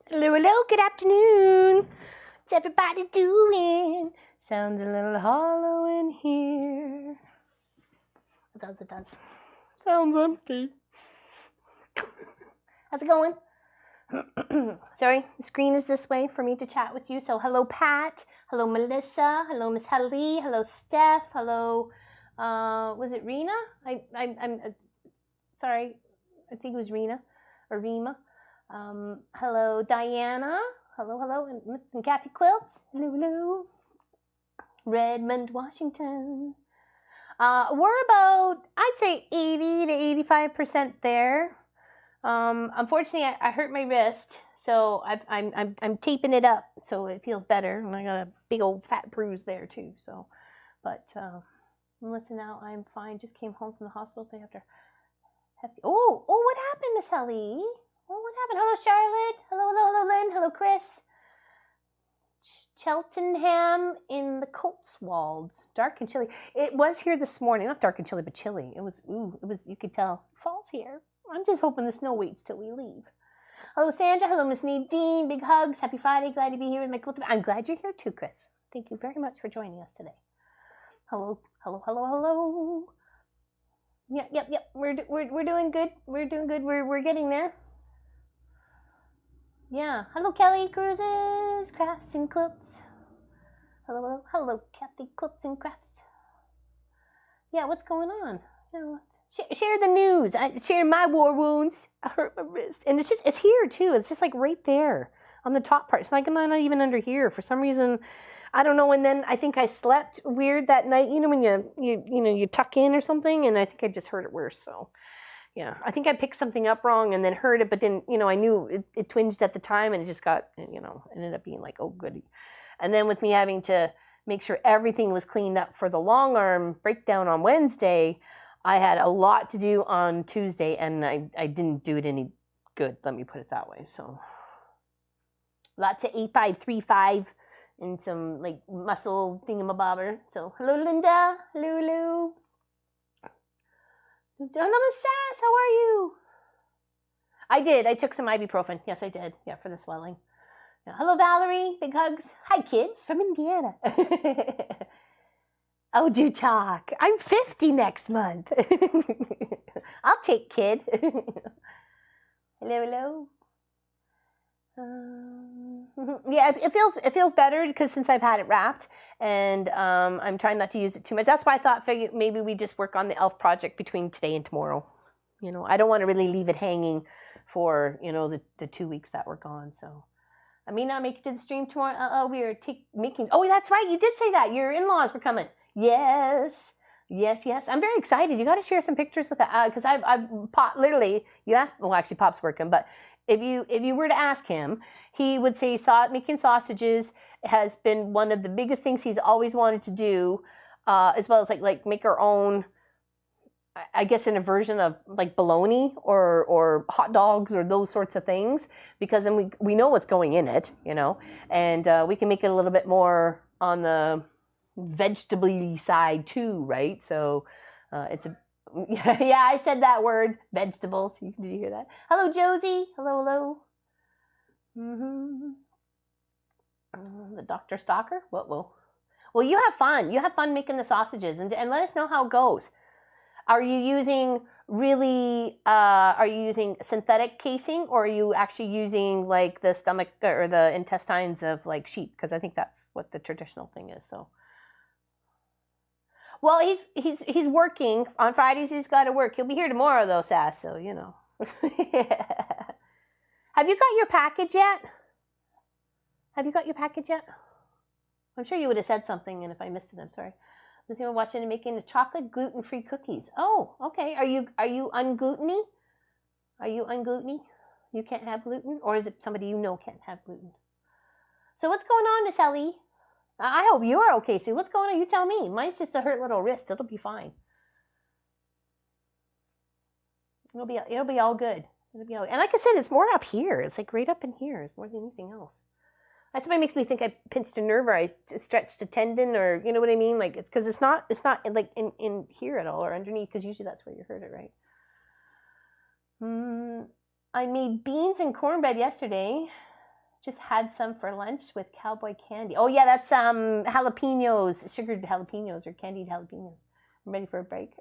Hello, hello, good afternoon. What's everybody doing? Sounds a little hollow in here. It does, it does. Sounds empty. How's it going? Sorry, the screen is this way for me to chat with you. So hello, Pat. Hello, Melissa. Hello, Miss Helly. Hello, Steph. Hello, was it Rena? I'm sorry, I think it was Rena or Rima. Hello, Diana. Hello, hello, and Kathy Quilt. Hello, hello. Redmond, Washington. We're about, I'd say 80 to 85% there. Unfortunately, I hurt my wrist, so I'm taping it up so it feels better, and I got a big old fat bruise there too. So, but listen, now I'm fine. Just came home from the hospital after hefty. Oh, what happened, Miss Helly? Oh, what happened? Hello, Charlotte. Hello, Lynn. Hello, Chris. Cheltenham in the Cotswolds. Dark and chilly. It was here this morning. Not dark and chilly, but chilly. It was, you could tell. Fall's here. I'm just hoping the snow waits till we leave. Hello, Sandra. Hello, Miss Nadine. Big hugs. Happy Friday. Glad to be here with my Quilt. I'm glad you're here too, Chris. Thank you very much for joining us today. Hello. Yep. We're doing good. We're doing good. We're getting there. Yeah. Hello, Kelly Cruises, Crafts and Quilts. Hello, Kathy Quilts and Crafts. Yeah, what's going on? Share the news. I share my war wounds. I hurt my wrist, and it's here too. It's just like right there on the top part. It's like not even under here for some reason. I don't know. And then I think I slept weird that night. You know when you tuck in or something, and I think I just heard it worse. So. Yeah, I think I picked something up wrong and then heard it, but then, I knew it twinged at the time and it just got, ended up being like, oh, goody. And then with me having to make sure everything was cleaned up for the long arm breakdown on Wednesday, I had a lot to do on Tuesday and I didn't do it any good, let me put it that way. So lots of 8535 and some like muscle thingamabobber. So hello, Linda. Hello. Hello, Miss Sass, how are you? I did. I took some ibuprofen. Yes, I did. Yeah, for the swelling. Yeah. Hello, Valerie. Big hugs. Hi, kids from Indiana. Oh, do talk. I'm 50 next month. I'll take kid. Hello. Yeah, it feels better because since I've had it wrapped, and I'm trying not to use it too much. That's why I thought maybe we just work on the elf project between today and tomorrow. You know, I don't want to really leave it hanging for, you know, the 2 weeks that we're gone. So I may not make it to the stream tomorrow. We are making. Oh, that's right. You did say that your in-laws were coming. Yes. I'm very excited. You got to share some pictures with that because Pop literally. You asked. Well, actually, Pop's working, but if you were to ask him, he would say making sausages has been one of the biggest things he's always wanted to do, as well as like make our own. I guess in a version of like bologna or hot dogs or those sorts of things, because then we know what's going in it, you know, and we can make it a little bit more on the vegetable side too, right? So it's a yeah, I said that word, vegetables. Did you hear that? Hello, Josie. Hello. The Dr. Stalker. Whoa. Well, you have fun. You have fun making the sausages, and let us know how it goes. Are you using synthetic casing, or are you actually using like the stomach or the intestines of like sheep? Because I think that's what the traditional thing is. So, well, he's working on Fridays. He's got to work. He'll be here tomorrow though, Sass. So you know. Have you got your package yet? I'm sure you would have said something, and if I missed it, I'm sorry. Let's see, we're watching and making chocolate gluten-free cookies. Oh, okay. Are you ungluteny? You can't have gluten, or is it somebody you know can't have gluten? So what's going on, Miss Ellie? I hope you are okay, Sue. What's going on? You tell me. Mine's just a hurt little wrist. It'll be fine. It'll be all good. And like I said, it's more up here. It's like right up in here. It's more than anything else. That's what makes me think I pinched a nerve or I stretched a tendon, or you know what I mean? Like it's because it's not like in here at all or underneath, because usually that's where you hurt it, right? I made beans and cornbread yesterday. Just had some for lunch with cowboy candy. Oh yeah, that's jalapenos, sugared jalapenos or candied jalapenos. I'm ready for a break.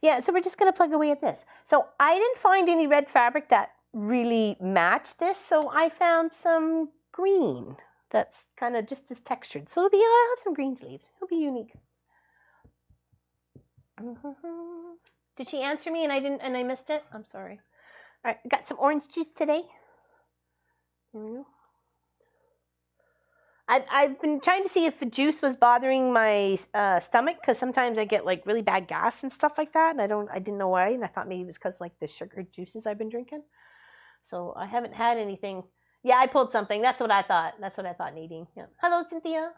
Yeah, so we're just gonna plug away at this. So I didn't find any red fabric that really match this, so I found some green that's kind of just as textured. So I'll have some green sleeves. It'll be unique. Did she answer me and I missed it? I'm sorry. All right, got some orange juice today. There we go. I've been trying to see if the juice was bothering my stomach, because sometimes I get like really bad gas and stuff like that, and I didn't know why, and I thought maybe it was because like the sugared juices I've been drinking. So I haven't had anything. Yeah, I pulled something. That's what I thought. Nadine. Yeah. Hello, Cynthia.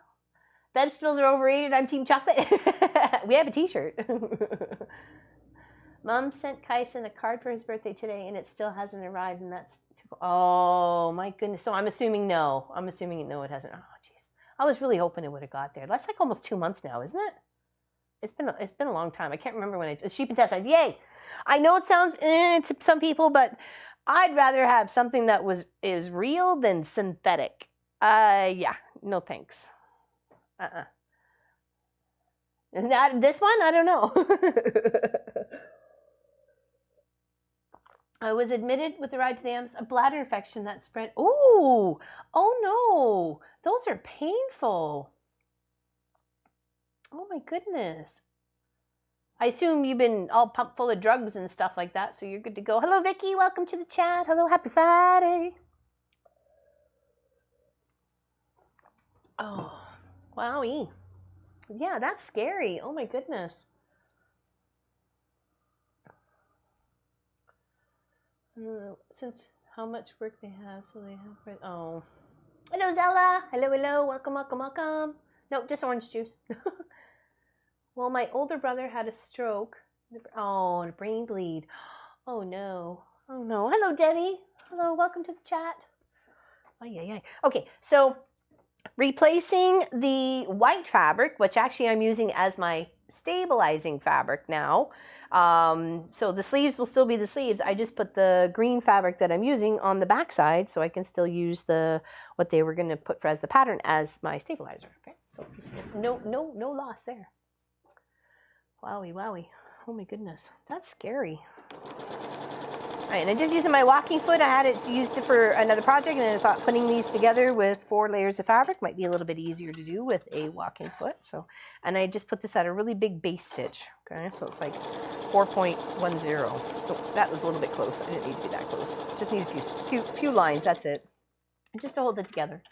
Vegetables are overrated. I'm Team Chocolate. We have a T-shirt. Mom sent Kyson a card for his birthday today, and it still hasn't arrived, and that's oh my goodness. So I'm assuming no. It hasn't. Oh jeez. I was really hoping it would have got there. That's like almost 2 months now, isn't it? It's been a long time. I can't remember when Sheep and Test. Yay! I know it sounds to some people, but I'd rather have something that is real than synthetic. Yeah, no thanks. Not this one. I don't know. I was admitted with the ride to the AMS, a bladder infection that spread. Ooh, oh no, those are painful. Oh my goodness. I assume you've been all pumped full of drugs and stuff like that, so you're good to go. Hello, Vicky. Welcome to the chat. Hello, happy Friday. Oh, wowie. Yeah, that's scary. Oh my goodness. Since how much work they have, so they have. Oh, hello, Zella. Hello. Welcome. No, just orange juice. Well, my older brother had a stroke. Oh, and a brain bleed. Oh no. Hello, Debbie. Hello, welcome to the chat. Okay, so replacing the white fabric, which actually I'm using as my stabilizing fabric now. So the sleeves will still be the sleeves. I just put the green fabric that I'm using on the back side, so I can still use what they were going to put as the pattern as my stabilizer. Okay, so no loss there. Wowie. Oh my goodness, that's scary. All All right, and I'm just using my walking foot. I had it used it for another project, and I thought putting these together with 4 layers of fabric might be a little bit easier to do with a walking foot. So, and I just put this at a really big base stitch. Okay, so it's like 4.10. Oh, that was a little bit close. I didn't need to be that close. Just need a few lines. That's it. Just to hold it together.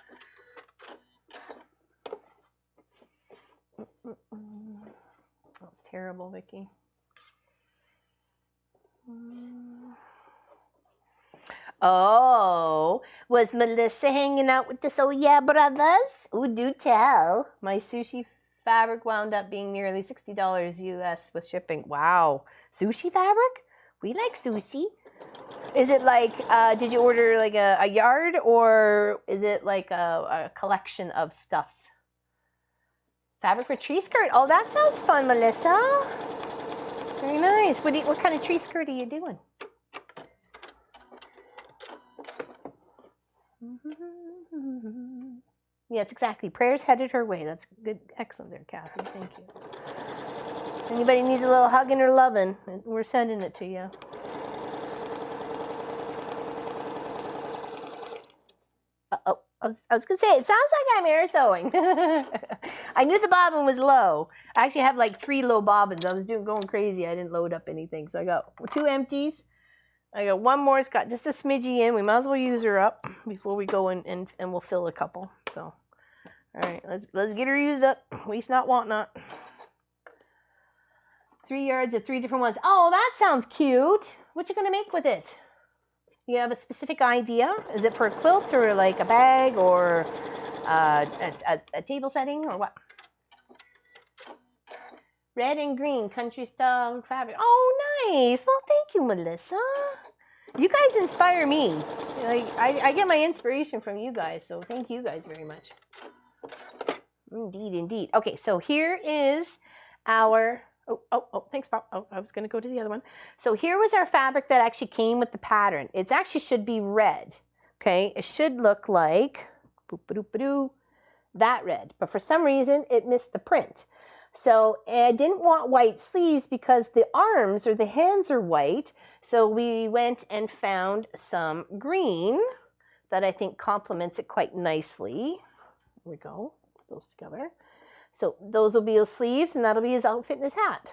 That's terrible, Vicky. Oh, was Melissa hanging out with the So Yeah brothers? Ooh, do tell. My sushi fabric wound up being nearly $60 US with shipping. Wow. Sushi fabric? We like sushi. Is it like, did you order like a yard, or is it like a collection of stuffs? Fabric for tree skirt. Oh, that sounds fun, Melissa. Very nice. What kind of tree skirt are you doing? Yes, exactly. Prayers headed her way. That's good. Excellent there, Kathy. Thank you. Anybody needs a little hugging or loving, we're sending it to you. Uh-oh. I was going to say, it sounds like I'm air sewing. I knew the bobbin was low. I actually have like 3 low bobbins. I was going crazy. I didn't load up anything. So I got 2 empties. I got 1 more. It's got just a smidgy in. We might as well use her up before we go in, and we'll fill a couple. So, all right, let's get her used up. Waste not, want not. 3 yards of 3 different ones. Oh, that sounds cute. What you gonna make with it? You have a specific idea? Is it for a quilt, or like a bag, or a table setting, or what? Red and green country style fabric. Oh, nice. Well, thank you, Melissa. You guys inspire me. Like I get my inspiration from you guys, so thank you guys very much. Indeed, indeed. Okay, so here is our... Oh, thanks, Bob. Oh, I was going to go to the other one. So here was our fabric that actually came with the pattern. It actually should be red. Okay, it should look like that red. But for some reason, it missed the print. So I didn't want white sleeves because the arms or the hands are white. So we went and found some green that I think complements it quite nicely. There we go. Put those together. So those will be his sleeves, and that'll be his outfit and his hat.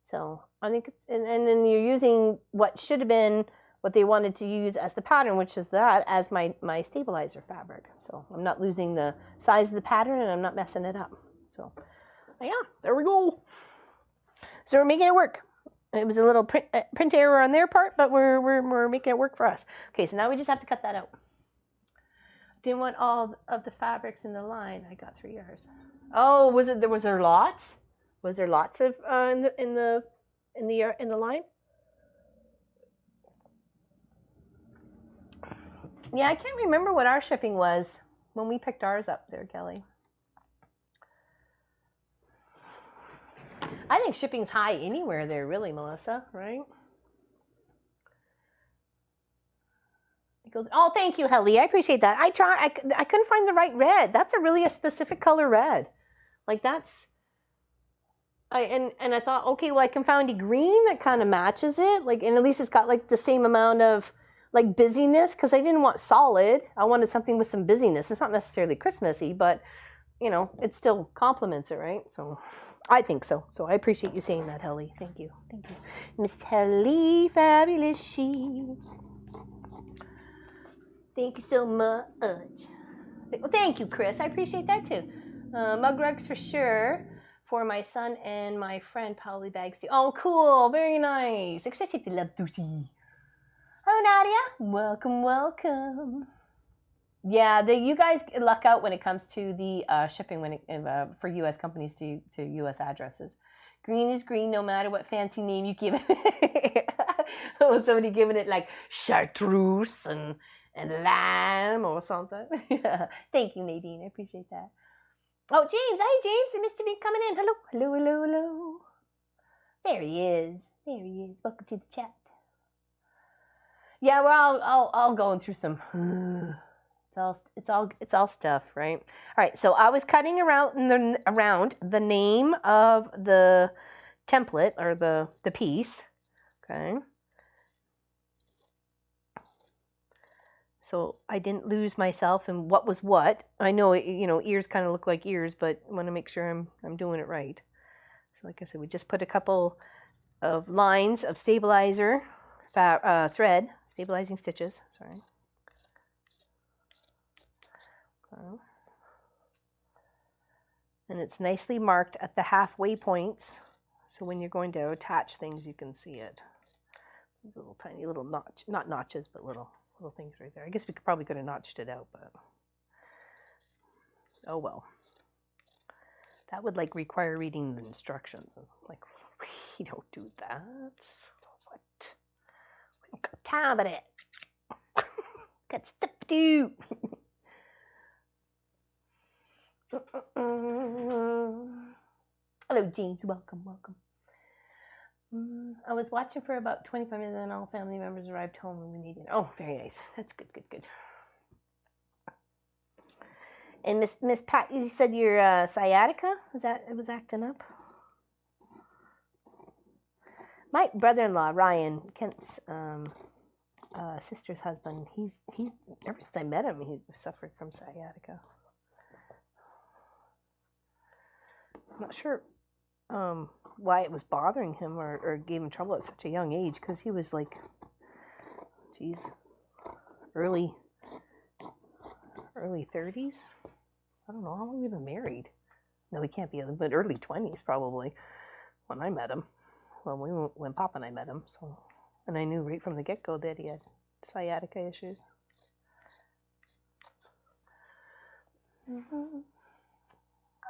So I think, and then you're using what should have been what they wanted to use as the pattern, which is that as my stabilizer fabric. So I'm not losing the size of the pattern, and I'm not messing it up. So yeah, there we go. So we're making it work. It was a little print error on their part, but we're making it work for us. Okay, so now we just have to cut that out. Didn't want all of the fabrics in the line. I got 3 yards. Oh, was there lots? Was there lots of in the line? Yeah, I can't remember what our shipping was when we picked ours up there, Kelly. I think shipping's high anywhere there, really, Melissa, right? It goes, oh, thank you, Helly. I appreciate that. I couldn't find the right red. That's a specific color red. Like that's, and I thought, okay, well, I can find a green that kind of matches it. Like, and at least it's got like the same amount of like busyness, because I didn't want solid. I wanted something with some busyness. It's not necessarily Christmassy, but you know, it still complements it, right? So I think so. So I appreciate you saying that, Helly. Thank you. Thank you. Miss Helly, fabulous she. Thank you so much. Well, thank you, Chris. I appreciate that too. Mug rugs for sure. For my son and my friend, poly bags too. Oh, cool. Very nice. Especially if you love sushi. Oh, Nadia. Welcome, welcome. Yeah, you guys luck out when it comes to the shipping for U.S. companies to U.S. addresses. Green is green no matter what fancy name you give it. Oh, somebody giving it like chartreuse and lime or something. Yeah. Thank you, Nadine. I appreciate that. Oh, James. Hey, James. Mr. B coming in. Hello. Hello, hello, hello. There he is. There he is. Welcome to the chat. Yeah, we're all going through some... It's all stuff, right? All right, so I was cutting around the name of the template or the piece. Okay. so I didn't lose myself in what was what. I know, ears kind of look like ears, but I want to make sure I'm doing it right. So like I said, we just put a couple of lines of stabilizer thread, stabilizing stitches, sorry. And it's nicely marked at the halfway points, so when you're going to attach things, you can see it. Little tiny little notch, not notches, but little things right there. I guess we probably could have notched it out, but oh well. That would like require reading the instructions. Like, we don't do that. What? We don't got time for that. Got stuff to do. Hello, James. Welcome. I was watching for about 25 minutes, and all family members arrived home and we needed. Oh, very nice. That's good. And Miss Pat, you said your sciatica was acting up. My brother-in-law Ryan, Kent's sister's husband, he's ever since I met him, he suffered from sciatica. I'm not sure why it was bothering him or gave him trouble at such a young age, because he was like, geez, early 30s. I don't know how long we've been married. No, he can't be, but early 20s probably when I met him. Well, when Papa and I met him, so, and I knew right from the get-go that he had sciatica issues.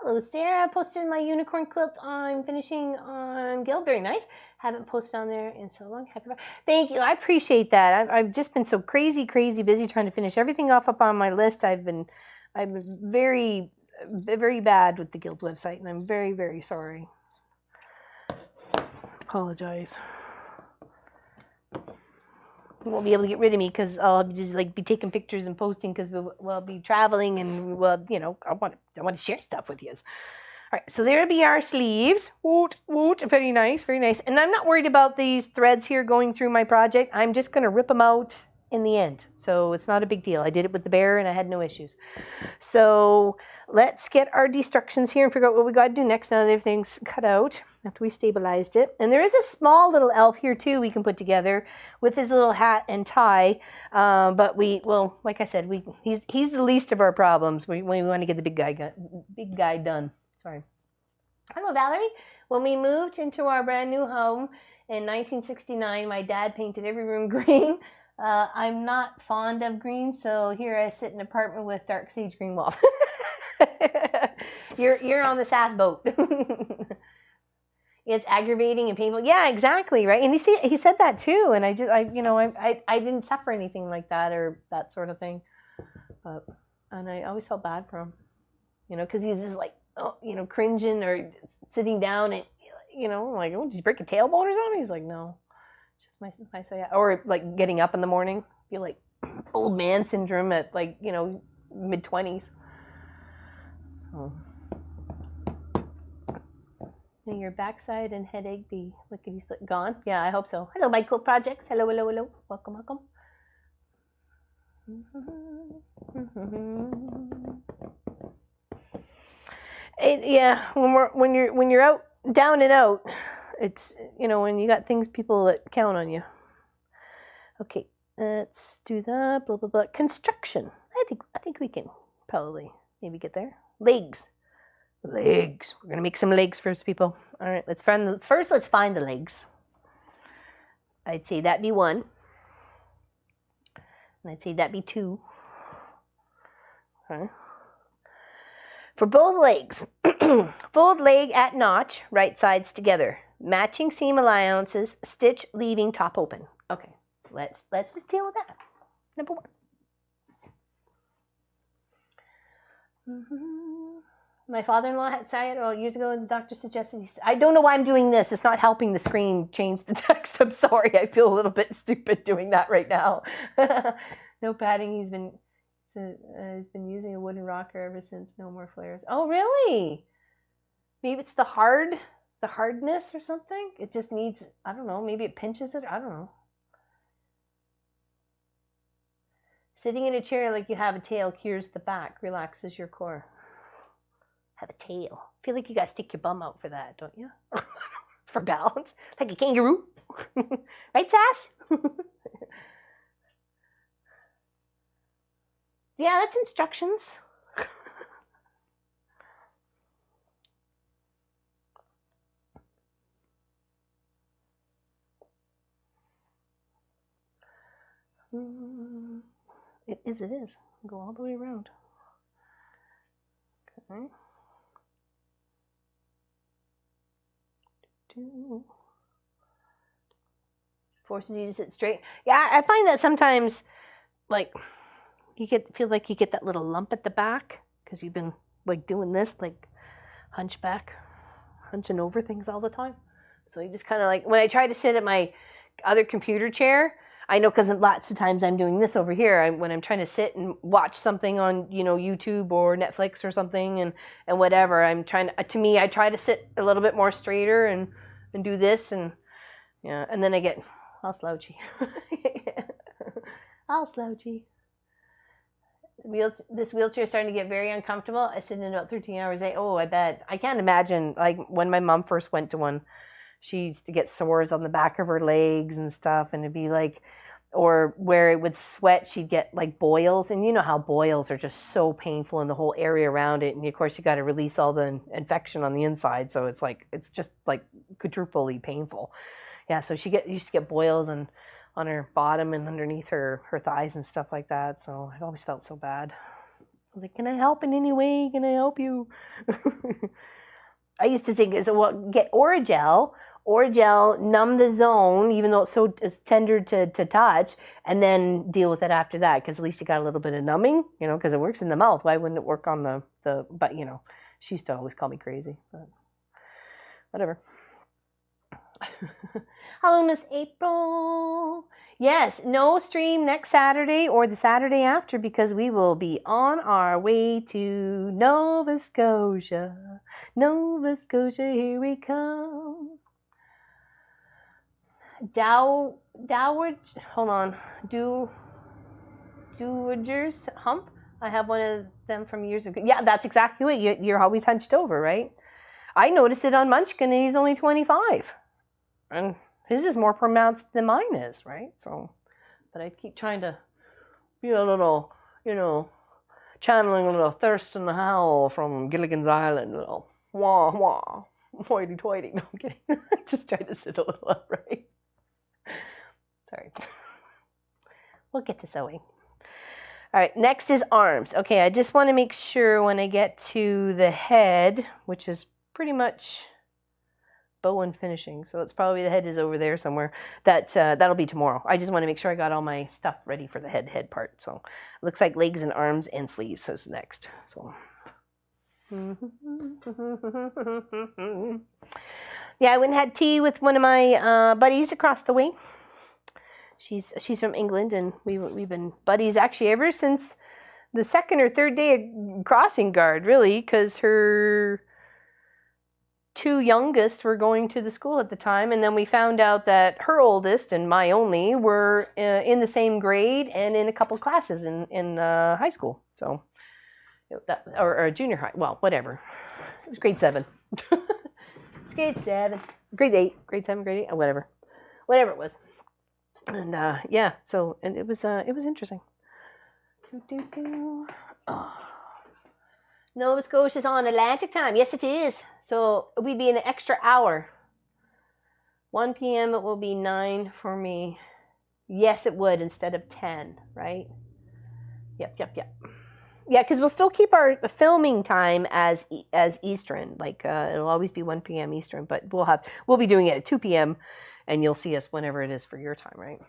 Hello, Sarah. I posted my unicorn quilt I'm finishing on Guild. Very nice. Haven't posted on there in so long. Thank you. I appreciate that. I've just been so crazy busy trying to finish everything off up on my list. I've been very bad with the Guild website, and I'm very sorry. Apologize. You won't be able to get rid of me because I'll just like be taking pictures and posting because we'll be traveling, and I want to share stuff with you. All right, so there'll be our sleeves. Woot. Very nice. And I'm not worried about these threads here going through my project. I'm just going to rip them out in the end, so it's not a big deal. I did it with the bear and I had no issues. So let's get our destructions here and figure out what we got to do next. Now that everything's cut out after we stabilized it, and there is a small little elf here too we can put together with his little hat and tie, but like I said, he's the least of our problems. We want to get the big guy done. Sorry. Hello, Valerie. When we moved into our brand new home in 1969, my dad painted every room green. I'm not fond of green, so here I sit in an apartment with dark sage green wall. You're on the sass boat. It's aggravating and painful. Yeah, exactly, right. And he said that too, and I didn't suffer anything like that or that sort of thing. And I always felt bad for him, because he's just like, cringing or sitting down and, like, oh, did you break a tailbone or something? He's like, no. I say, or like getting up in the morning, feel like old man syndrome at like mid-20s. Oh. May your backside and headache be lickety split gone. Yeah, I hope so. Hello, my cool projects. Hello. Welcome. Yeah, when you're out, down and out. It's, when you got people that count on you. Okay, let's do that. Blah, blah, blah. Construction. I think we can probably maybe get there. Legs. We're going to make some legs first, people. All right, let's find the legs. I'd say that'd be 1. And I'd say that'd be 2. Okay. For both legs, fold leg at notch, right sides together. Matching seam allowances, stitch leaving top open. Okay, let's just deal with that. Number 1. My father-in-law had sciatica years ago, and the doctor suggested, I don't know why I'm doing this. It's not helping the screen change the text. I'm sorry. I feel a little bit stupid doing that right now. No padding. He's been using a wooden rocker ever since. No more flares. Oh, really? Maybe it's the hardness or something. It just needs, I don't know, maybe it pinches it. I don't know. Sitting in a chair like you have a tail cures the back, relaxes your core. Have a tail. Feel like you gotta stick your bum out for that, don't you? For balance, like a kangaroo. Right, Sass? Yeah, that's instructions. It is. Go all the way around. Okay. Forces you to sit straight. Yeah, I find that sometimes, like, feel like you get that little lump at the back because you've been like doing this, like hunching over things all the time. So you just kind of like, when I try to sit at my other computer chair, I know because lots of times I'm doing this over here. When I'm trying to sit and watch something on, YouTube or Netflix or something and whatever, I'm trying to, I try to sit a little bit more straighter and do this and then I get all slouchy. All slouchy. This wheelchair is starting to get very uncomfortable. I sit in about 13 hours a day. Oh, I bet. I can't imagine, like, when my mom first went to one, she used to get sores on the back of her legs and stuff, and it'd be like, or where it would sweat, she'd get like boils, and you know how boils are just so painful in the whole area around it, and of course you got to release all the infection on the inside, so it's just like quadruply painful. Yeah, so she used to get boils and on her bottom and underneath her thighs and stuff like that. So I always felt so bad. I was like, can I help in any way? Can I help you? I used to think, get Oragel, numb the zone, even though it's tender to touch, and then deal with it after that, because at least you got a little bit of numbing, because it works in the mouth. Why wouldn't it work on the but, she used to always call me crazy, but whatever. Hello, Miss April. Yes, no stream next Saturday or the Saturday after because we will be on our way to Nova Scotia. Nova Scotia, here we come. Doward, hold on. Dowagers hump. I have one of them from years ago. Yeah, that's exactly it. You're always hunched over, right? I noticed it on Munchkin, and he's only 25. And his is more pronounced than mine is, right? So, but I keep trying to be a little, channeling a little Thurston Howell from Gilligan's Island, a little wah wah, hoity toity. No, I'm kidding. Just trying to sit a little upright. Sorry. We'll get to sewing. All right, next is arms. Okay, I just want to make sure when I get to the head, which is pretty much bow and finishing, so it's probably the head is over there somewhere. That'll be tomorrow. I just want to make sure I got all my stuff ready for the head part. So it looks like legs and arms and sleeves is next. So yeah, I went and had tea with one of my buddies across the way. She's from England, and we've been buddies actually ever since the second or third day of crossing guard, really, because her two youngest were going to the school at the time, and then we found out that her oldest and my only were in the same grade and in a couple classes in high school. So, or junior high, well, whatever. It was grade 7. It's grade 7, grade 8, grade 7, grade 8, whatever it was. And yeah, so and it was interesting. Oh. Nova Scotia's on Atlantic time. Yes, it is. So we'd be an extra hour. 1 p.m. it will be 9 for me. Yes, it would instead of 10, right? Yep. Yeah, because we'll still keep our filming time as Eastern. Like it'll always be 1 p.m. Eastern, but we'll be doing it at 2 p.m. and you'll see us whenever it is for your time, right?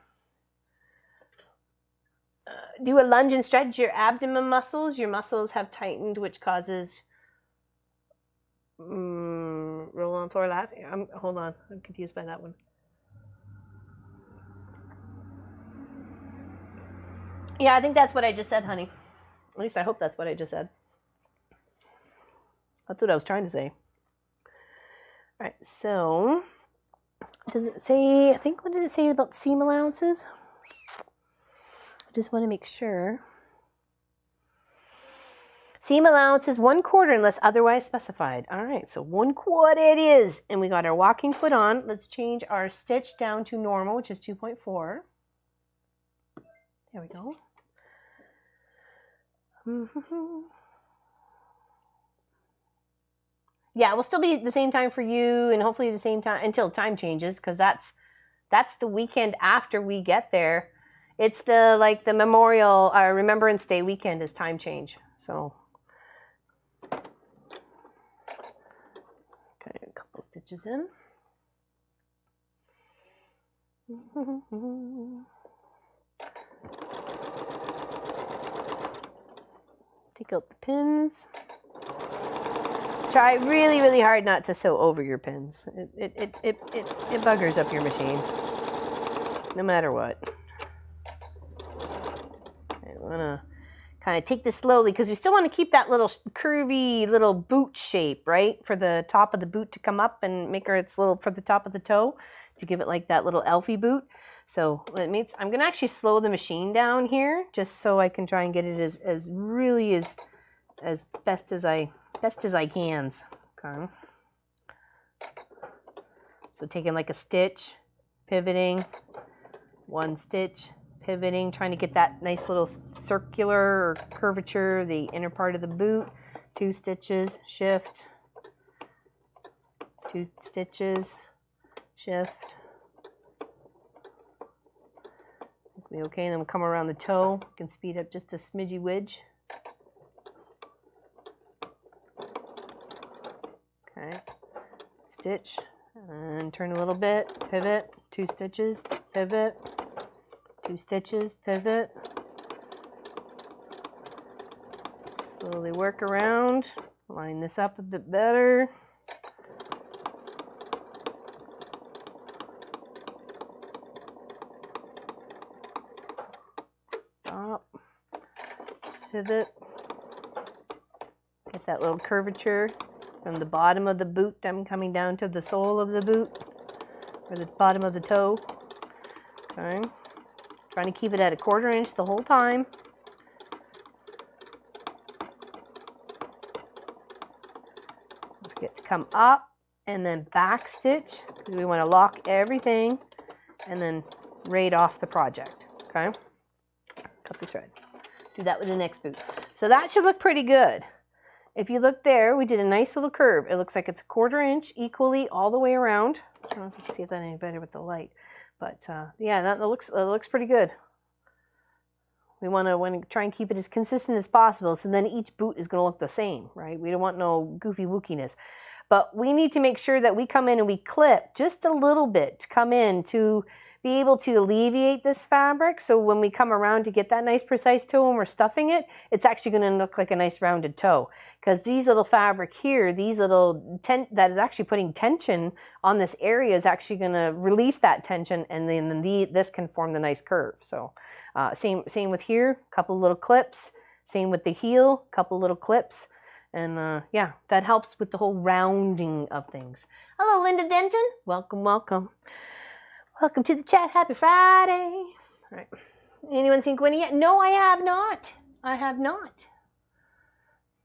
Do a lunge and stretch your abdomen muscles. Your muscles have tightened, which causes roll on floor laughing. Hold on, I'm confused by that one. Yeah, I think that's what I just said, honey. At least I hope that's what I just said. That's what I was trying to say. All right, so does it say, I think, what did it say about seam allowances? just want to make sure. Seam allowance is 1/4 unless otherwise specified. All right, so 1/4 it is. And we got our walking foot on. Let's change our stitch down to normal, which is 2.4. There we go. Yeah, it will still be the same time for you, and hopefully the same time until time changes, because that's the weekend after we get there. It's the Memorial Remembrance Day weekend is time change. So okay, a couple stitches in. Take out the pins. Try really, really hard not to sew over your pins. It buggers up your machine, no matter what. I want to kind of take this slowly because we still want to keep that little curvy little boot shape, right? For the top of the boot to come up and make her its little, for the top of the toe, to give it like that little elfie boot. So it means I'm going to actually slow the machine down here just so I can try and get it as really as best as I can. Okay. So taking like a stitch, pivoting, one stitch, pivoting, trying to get that nice little circular or curvature, the inner part of the boot, 2 stitches, shift, 2 stitches, shift. Okay, and then we'll come around the toe. You can speed up just a smidgy widge. Okay, stitch and turn a little bit, pivot, 2 stitches, pivot, 2 stitches, pivot. Slowly work around, line this up a bit better. Stop, pivot, get that little curvature. From the bottom of the boot, I'm coming down to the sole of the boot, or the bottom of the toe. Okay. Trying to keep it at 1/4 inch the whole time. Don't forget to come up and then back stitch, because we want to lock everything and then right off the project. Okay. Cut the thread. Do that with the next boot. So that should look pretty good. If you look there, we did a nice little curve. It looks like it's 1/4 inch equally all the way around. I don't know if you can see that any better with the light, but yeah, that looks pretty good. We want to try and keep it as consistent as possible, so then each boot is going to look the same, right? We don't want no goofy wookiness. But we need to make sure that we come in and we clip just a little bit to come in to be able to alleviate this fabric. So when we come around to get that nice precise toe and we're stuffing it, it's actually going to look like a nice rounded toe. Because these little fabric here, these little that is actually putting tension on this area is actually going to release that tension, and then this can form the nice curve. So same with here, couple little clips. Same with the heel, couple little clips. And yeah, that helps with the whole rounding of things. Hello, Linda Denton. Welcome, welcome. Welcome to the chat. Happy Friday. All right. Anyone seen Gwynny yet? No, I have not. I have not.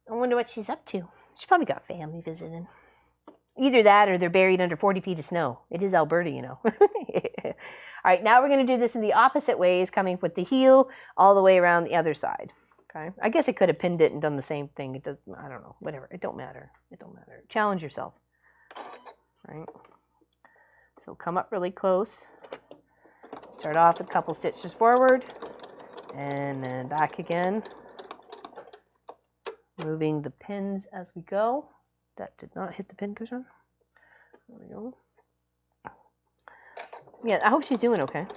I wonder what she's up to. She's probably got family visiting. Either that or they're buried under 40 feet of snow. It is Alberta, you know. All right, now we're going to do this in the opposite ways, coming with the heel all the way around the other side. Okay. I guess I could have pinned it and done the same thing. It does. I don't know. Whatever. It don't matter. It don't matter. Challenge yourself. All right. So come up really close. Start off a couple stitches forward and then back again. Moving the pins as we go. That did not hit the pin cushion. There we go. Yeah, I hope she's doing okay.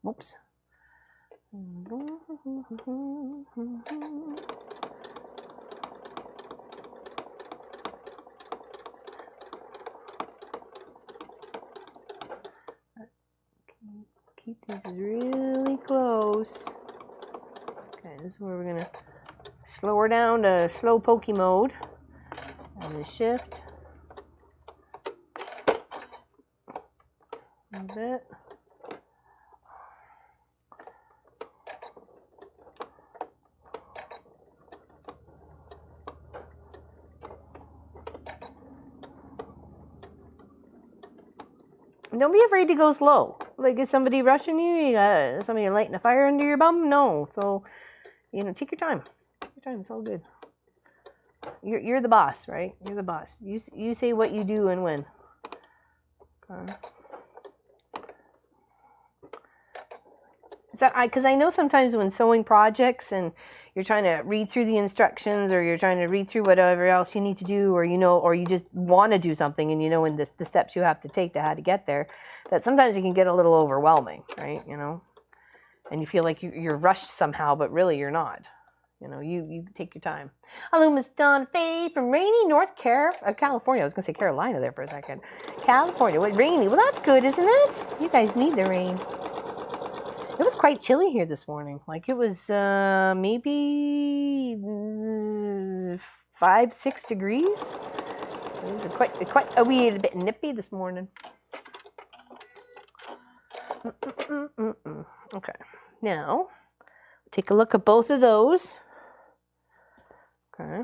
Whoops. Keep these really close. Okay, this is where we're gonna slow her down to slow pokey mode. And the shift. A bit. Don't be afraid to go slow. Like, is somebody rushing you? You got somebody lighting a fire under your bum? No. So, you know, take your time. Take your time. It's all good. You're the boss, right? You're the boss. You say what you do and when. Okay. So because I know sometimes when sewing projects and you're trying to read through the instructions or you're trying to read through whatever else you need to do, or you know, or you just want to do something and you know in the steps you have to take to how to get there, that sometimes it can get a little overwhelming, right? You know, and you feel like you're rushed somehow, but really you're not. You know, you take your time. Hello, Miss Dawn Faye from rainy North California. I was going to say Carolina there for a second. California. What, rainy? Well, that's good, isn't it? You guys need the rain. It was quite chilly here this morning. Like it was maybe 5-6 degrees. It was quite a wee bit nippy this morning. Okay, now take a look at both of those. Okay,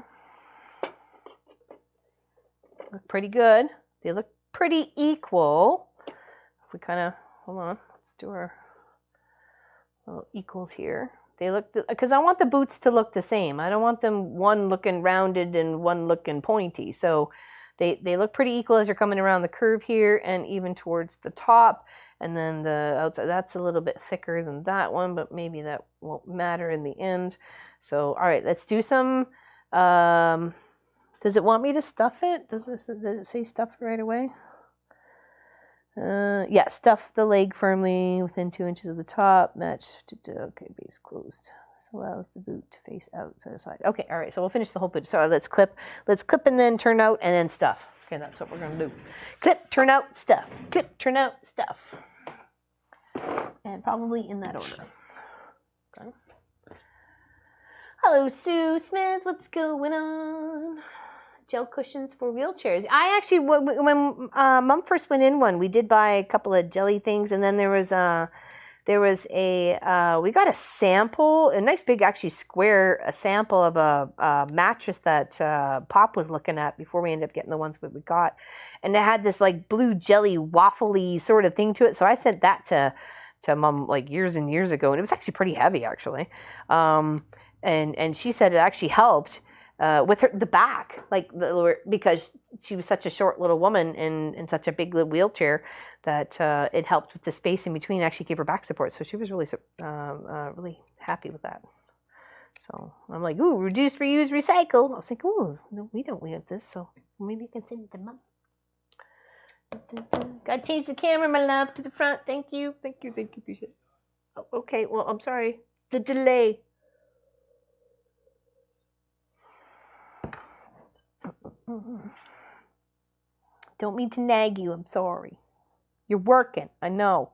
look pretty good. They look pretty equal. If we kind of hold on, let's do our little equals here. They look, because I want the boots to look the same. I don't want them one looking rounded and one looking pointy. So they look pretty equal as you're coming around the curve here and even towards the top. And then the outside, that's a little bit thicker than that one, but maybe that won't matter in the end. So, all right, let's do some, does it want me to stuff it? Does it say stuff right away? Yeah, stuff the leg firmly within 2 inches of the top. Match. Okay, base closed. This allows the boot to face out side to side. Okay, all right. So we'll finish the whole boot. So let's clip and then turn out and then stuff. Okay, that's what we're gonna do. Clip, turn out, stuff. Clip, turn out, stuff. And probably in that order. Okay. Hello, Sue Smith. What's going on? Gel cushions for wheelchairs. I actually, when Mom first went in one, we did buy a couple of jelly things, and then we got a sample, a nice big actually square, a sample of a mattress that Pop was looking at before we ended up getting the ones that we got, and it had this like blue jelly waffly sort of thing to it. So I sent that to Mom like years and years ago, and it was actually pretty heavy actually, and she said it actually helped. With the back, because she was such a short little woman in such a big wheelchair, that it helped with the space in between. Actually gave her back support, so she was really really happy with that. So I'm like, ooh, reduce, reuse, recycle. I was like, ooh, no, we don't want this, so maybe you can send it to Mom. Gotta change the camera, my love, to the front. Thank you. Appreciate it. Oh, okay, well, I'm sorry. The delay. Don't mean to nag you. I'm sorry. You're working. I know.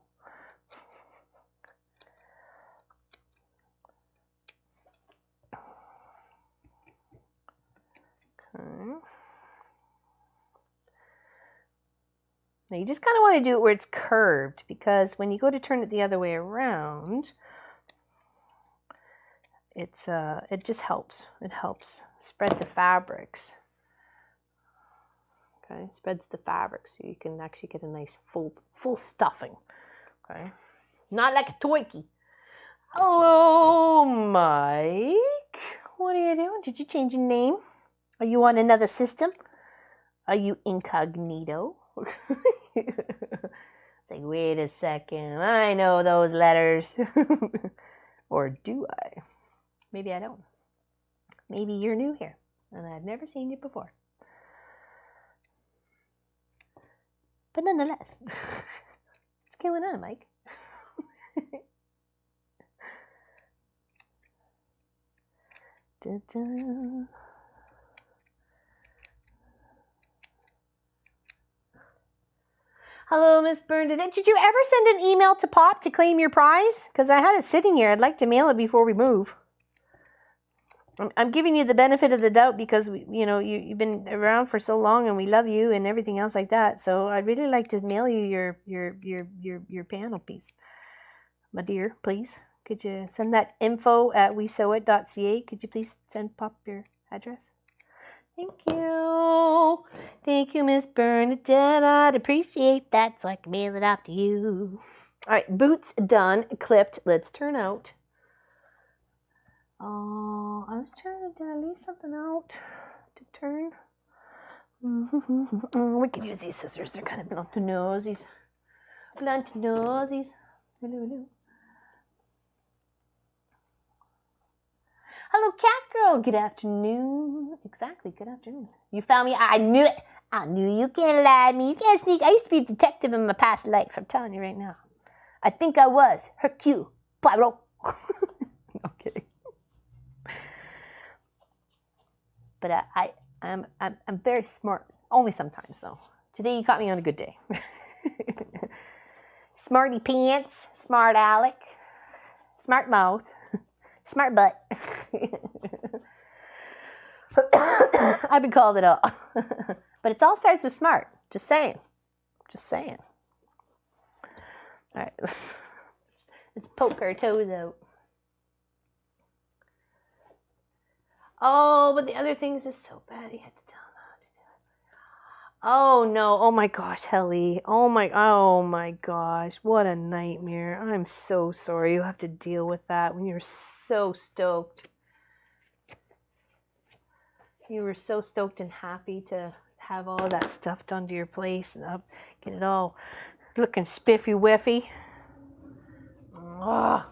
Okay. Now you just kind of want to do it where it's curved, because when you go to turn it the other way around, it just helps. It helps spread the fabrics. Okay, spreads the fabric so you can actually get a nice full stuffing. Okay, not like a toikie. Hello, Mike. What are you doing? Did you change your name? Are you on another system? Are you incognito? It's like, wait a second. I know those letters. Or do I? Maybe I don't. Maybe you're new here and I've never seen you before. But nonetheless, what's going on, Mike? Da-da. Hello, Miss Bernadette. Did you ever send an email to Pop to claim your prize? Because I had it sitting here. I'd like to mail it before we move. I'm giving you the benefit of the doubt because you've been around for so long and we love you and everything else like that. So I'd really like to mail you your piano piece, my dear. Please, could you send that info@wesewit.ca? Could you please pop your address? Thank you, Miss Bernadette. I'd appreciate that, so I can mail it off to you. All right, boots done, clipped. Let's turn out. Oh, I was trying to leave something out to turn. We could use these scissors. They're kind of blunt nosies. Blunt nosies. Hello, cat girl. Good afternoon. Exactly. Good afternoon. You found me. I knew it. I knew you can't lie to me. You can't sneak. I used to be a detective in my past life. I'm telling you right now. I think I was Hercule Poirot. I'm kidding. But I'm very smart. Only sometimes though. Today you caught me on a good day. Smarty pants, smart Alec, smart mouth, smart butt. I've been called it all. But it all starts with smart. Just saying. Just saying. All right. Let's poke our toes out. Oh, but the other things is so bad. He had to tell him how to do it. Oh no! Oh my gosh, Helly! Oh my gosh! What a nightmare! I'm so sorry you have to deal with that when you're so stoked. You were so stoked and happy to have all of that stuff done to your place and get it all looking spiffy whiffy. Oh.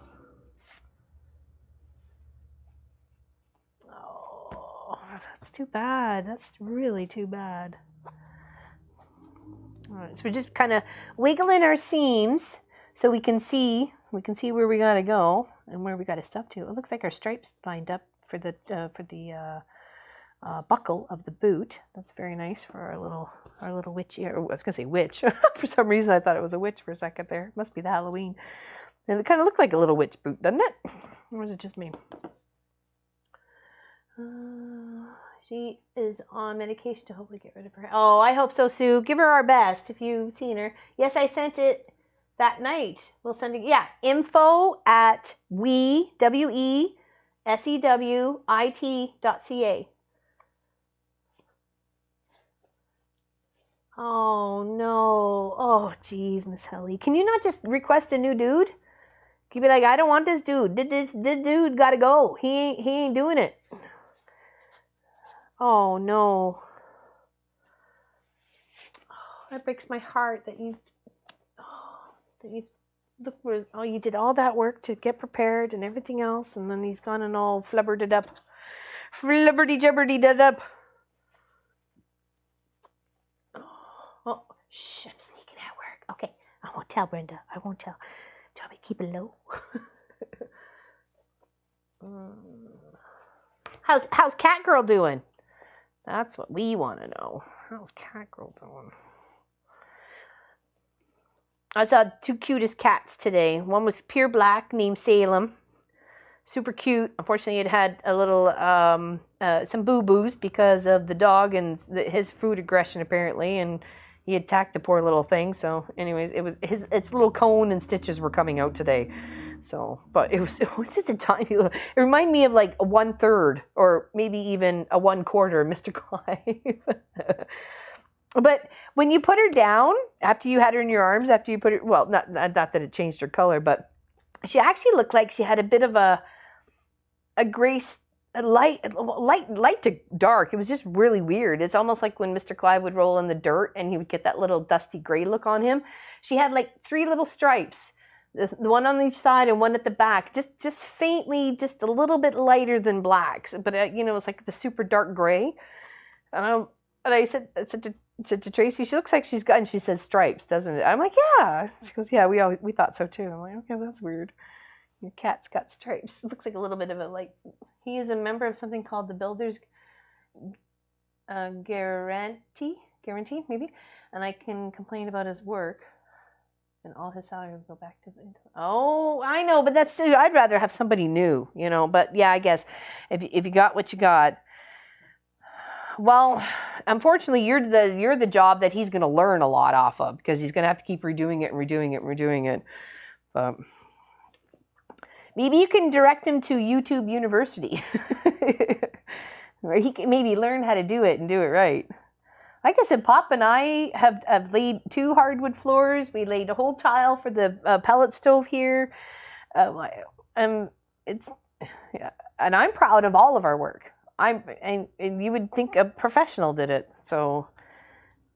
That's too bad. That's really too bad. All right, so we're just kind of wiggling our seams so we can see where we gotta go and where we gotta stuff to. It looks like our stripes lined up for the buckle of the boot. That's very nice for our little witchy. Or I was gonna say witch. For some reason, I thought it was a witch for a second there. It must be the Halloween. And it kind of looked like a little witch boot, doesn't it? Or is it just me? She is on medication to hopefully get rid of her. Oh, I hope so, Sue. Give her our best if you've seen her. Yes, I sent it that night. We'll send it. Yeah, info@wesewit.ca. Oh, no. Oh, geez, Miss Helly. Can you not just request a new dude? Can you be like, I don't want this dude. This dude got to go. He ain't doing it. Oh no. Oh, that breaks my heart that you look where you did all that work to get prepared and everything else, and then he's gone and all flubbered it up. Flubberty jubberty did up. Oh, shh, I'm sneaking at work. Okay, I won't tell Brenda. I won't tell. Tell me keep it low. How's Cat Girl doing? That's what we want to know. How's Cat Girl doing? I saw two cutest cats today. One was pure black, named Salem. Super cute. Unfortunately, it had a little some boo-boos because of the dog and his food aggression apparently, and he attacked the poor little thing. So, anyways, its little cone and stitches were coming out today. So, but it was just a tiny. It reminded me of like a 1/3 or maybe even a 1/4 Mr. Clive. But when you put her down after you had her in your arms, after you put her, well, not that it changed her color, but she actually looked like she had a bit of a gray, light to dark. It was just really weird. It's almost like when Mr. Clive would roll in the dirt and he would get that little dusty gray look on him. She had like 3 little stripes. The one on each side and one at the back, just faintly, just a little bit lighter than black. But it's like the super dark gray. And I said to Tracy, she looks like she's got, and she says stripes, doesn't it? I'm like, yeah. She goes, yeah, we thought so too. I'm like, okay, that's weird. Your cat's got stripes. It looks like a little bit of a he is a member of something called the Builders Guarantee maybe, and I can complain about his work. And all his salary would go back to the... Oh, I know, but that's still... I'd rather have somebody new, you know. But yeah, I guess if you got what you got... Well, unfortunately, you're the job that he's going to learn a lot off of, because he's going to have to keep redoing it and redoing it and redoing it. But maybe you can direct him to YouTube University, where he can maybe learn how to do it and do it right. Like I said, Pop and I have laid 2 hardwood floors. We laid a whole tile for the pellet stove here. It's yeah, and I'm proud of all of our work. And you would think a professional did it. So,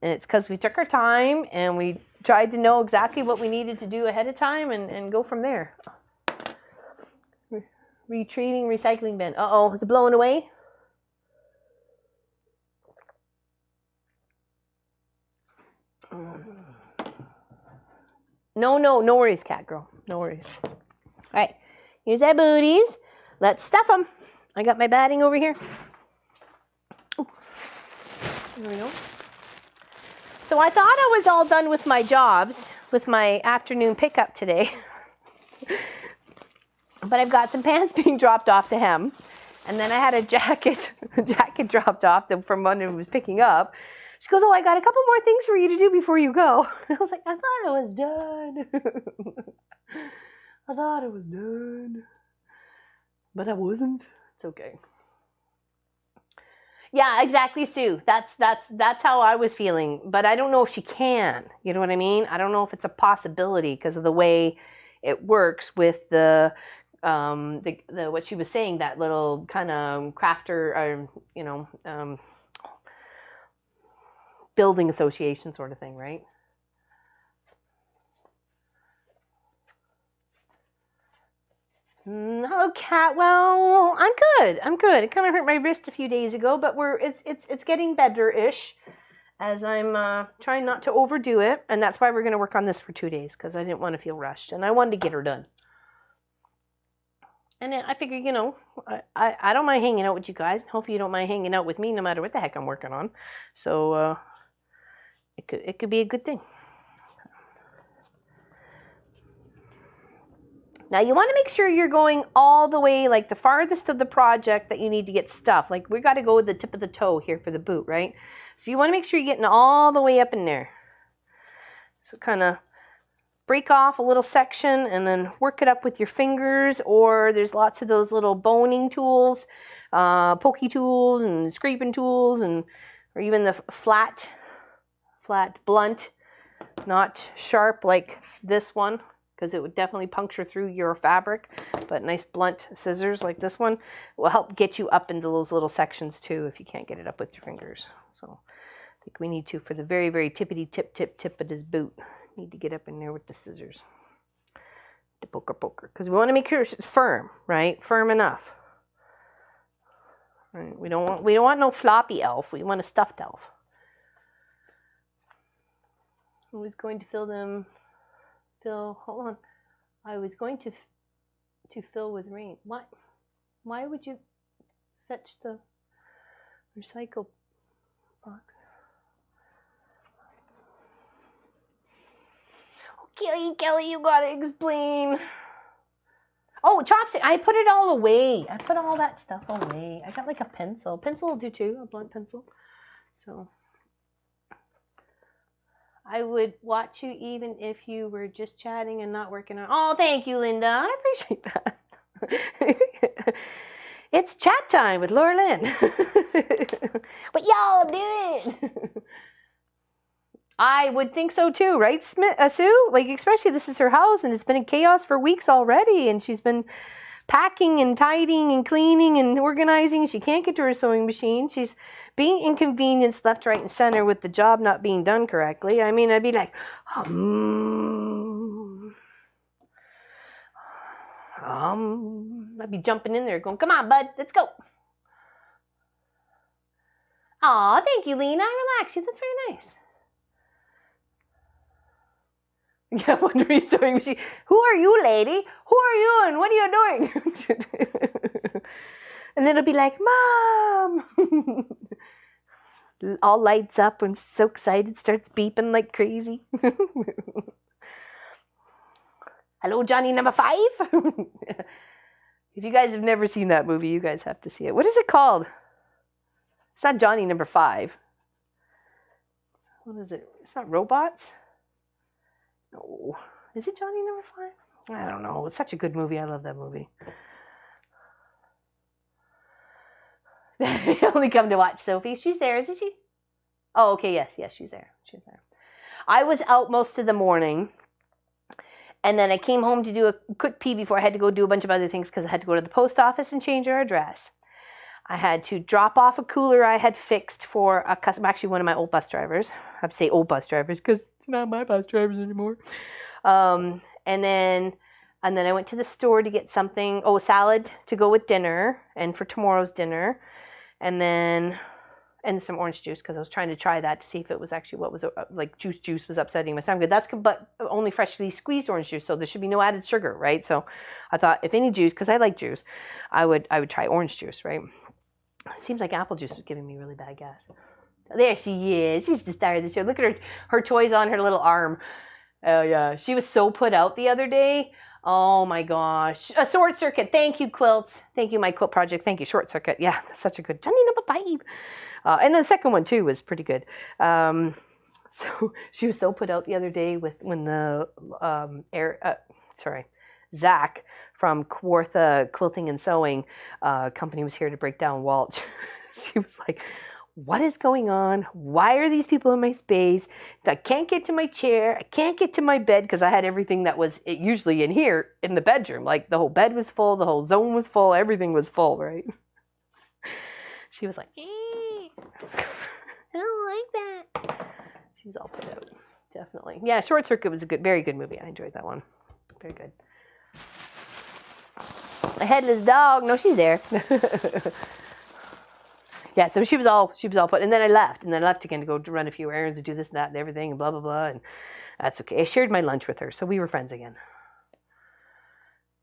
and it's because we took our time and we tried to know exactly what we needed to do ahead of time and go from there. Retrieving recycling bin. Uh-oh, is it blowing away? No worries, cat girl. No worries. All right, here's our booties. Let's stuff them. I got my batting over here. Ooh. There we go. So I thought I was all done with my jobs, with my afternoon pickup today. But I've got some pants being dropped off to hem. And then I had a jacket dropped off from one who was picking up. She goes, oh, I got a couple more things for you to do before you go. And I was like, I thought I was done. I thought I was done. But I wasn't. It's okay. Yeah, exactly, Sue. That's how I was feeling. But I don't know if she can. You know what I mean? I don't know if it's a possibility because of the way it works with the what she was saying, that little kind of crafter, building association sort of thing, right? Hello, cat. Well, I'm good. It kind of hurt my wrist a few days ago, but it's getting better-ish as I'm trying not to overdo it, and that's why we're going to work on this for 2 days, because I didn't want to feel rushed, and I wanted to get her done. And I figured, you know, I don't mind hanging out with you guys. Hopefully you don't mind hanging out with me no matter what the heck I'm working on. So it could be a good thing. Now you want to make sure you're going all the way, like the farthest of the project that you need to get stuff. Like we got to go with the tip of the toe here for the boot, right? So you want to make sure you're getting all the way up in there. So kind of break off a little section and then work it up with your fingers, or there's lots of those little boning tools, pokey tools and scraping tools, and or even the flat blunt, not sharp like this one, because it would definitely puncture through your fabric, but nice blunt scissors like this one will help get you up into those little sections too if you can't get it up with your fingers. So I think we need to, for the very, very tippity tip of this boot, need to get up in there with the scissors. The poker, because we want to make sure it's firm, right? Firm enough. Right? We don't want no floppy elf. We want a stuffed elf. I was going to hold on. I was going to fill with rain. Why would you fetch the recycle box? Kelly, you gotta explain. Oh, chopstick. I put it all away. I put all that stuff away. I got like a pencil. Pencil will do too, a blunt pencil. So I would watch you even if you were just chatting and not working on. Oh, thank you, Linda. I appreciate that. It's chat time with Laura Lynn. What y'all doing? I would think so too, right, Sue? Like, especially this is her house and it's been in chaos for weeks already, and she's been packing and tidying and cleaning and organizing. She can't get to her sewing machine. She's being inconvenienced left, right, and center with the job not being done correctly. I mean, I'd be like, I'd be jumping in there going, come on, bud, let's go. Aw, thank you, Lena. Relax you. That's very nice. Yeah, wondering sewing machine. Who are you, lady? Who are you and what are you doing? And then it'll be like, Mom. All lights up and so excited, starts beeping like crazy. Hello, Johnny number 5. If you guys have never seen that movie, you guys have to see it. What is it called? It's not Johnny number 5. What is it? It's not Robots? No. Is it Johnny number 5? I don't know. It's such a good movie. I love that movie. You only come to watch Sophie. She's there, isn't she? Oh, okay. Yes, she's there. She's there. I was out most of the morning. And then I came home to do a quick pee before I had to go do a bunch of other things because I had to go to the post office and change our address. I had to drop off a cooler I had fixed for a customer, actually one of my old bus drivers. I have to say old bus drivers because they're not my bus drivers anymore. And then I went to the store to get something, salad to go with dinner and for tomorrow's dinner. And some orange juice because I was trying to try that to see if it was actually what was like juice was upsetting my stomach. That's but only freshly squeezed orange juice, so there should be no added sugar, right? So I thought if any juice, because I like juice, I would try orange juice, right? It seems like apple juice was giving me really bad gas. There she is. She's the star of the show. Look at her toys on her little arm. Oh yeah, she was so put out the other day. Oh my gosh. A Short Circuit. Thank you, Quilts. Thank you, my quilt project. Thank you, Short Circuit. Yeah, that's such a good Johnny number 5. And the second one too was pretty good. So she was so put out the other day when the Zach from Kawartha Quilting and Sewing company was here to break down Walt. She was like, what is going on? Why are these people in my space? I can't get to my chair. I can't get to my bed because I had everything that was usually in here in the bedroom. Like the whole bed was full, the whole zone was full, everything was full, right? She was like, I don't like that. She was all put out, definitely. Yeah, Short Circuit was a very good movie. I enjoyed that one. Very good. A headless dog. No, she's there. Yeah, so she was all put, and then I left again to go to run a few errands and do this and that and everything and blah blah blah, and that's okay. I shared my lunch with her, so we were friends again.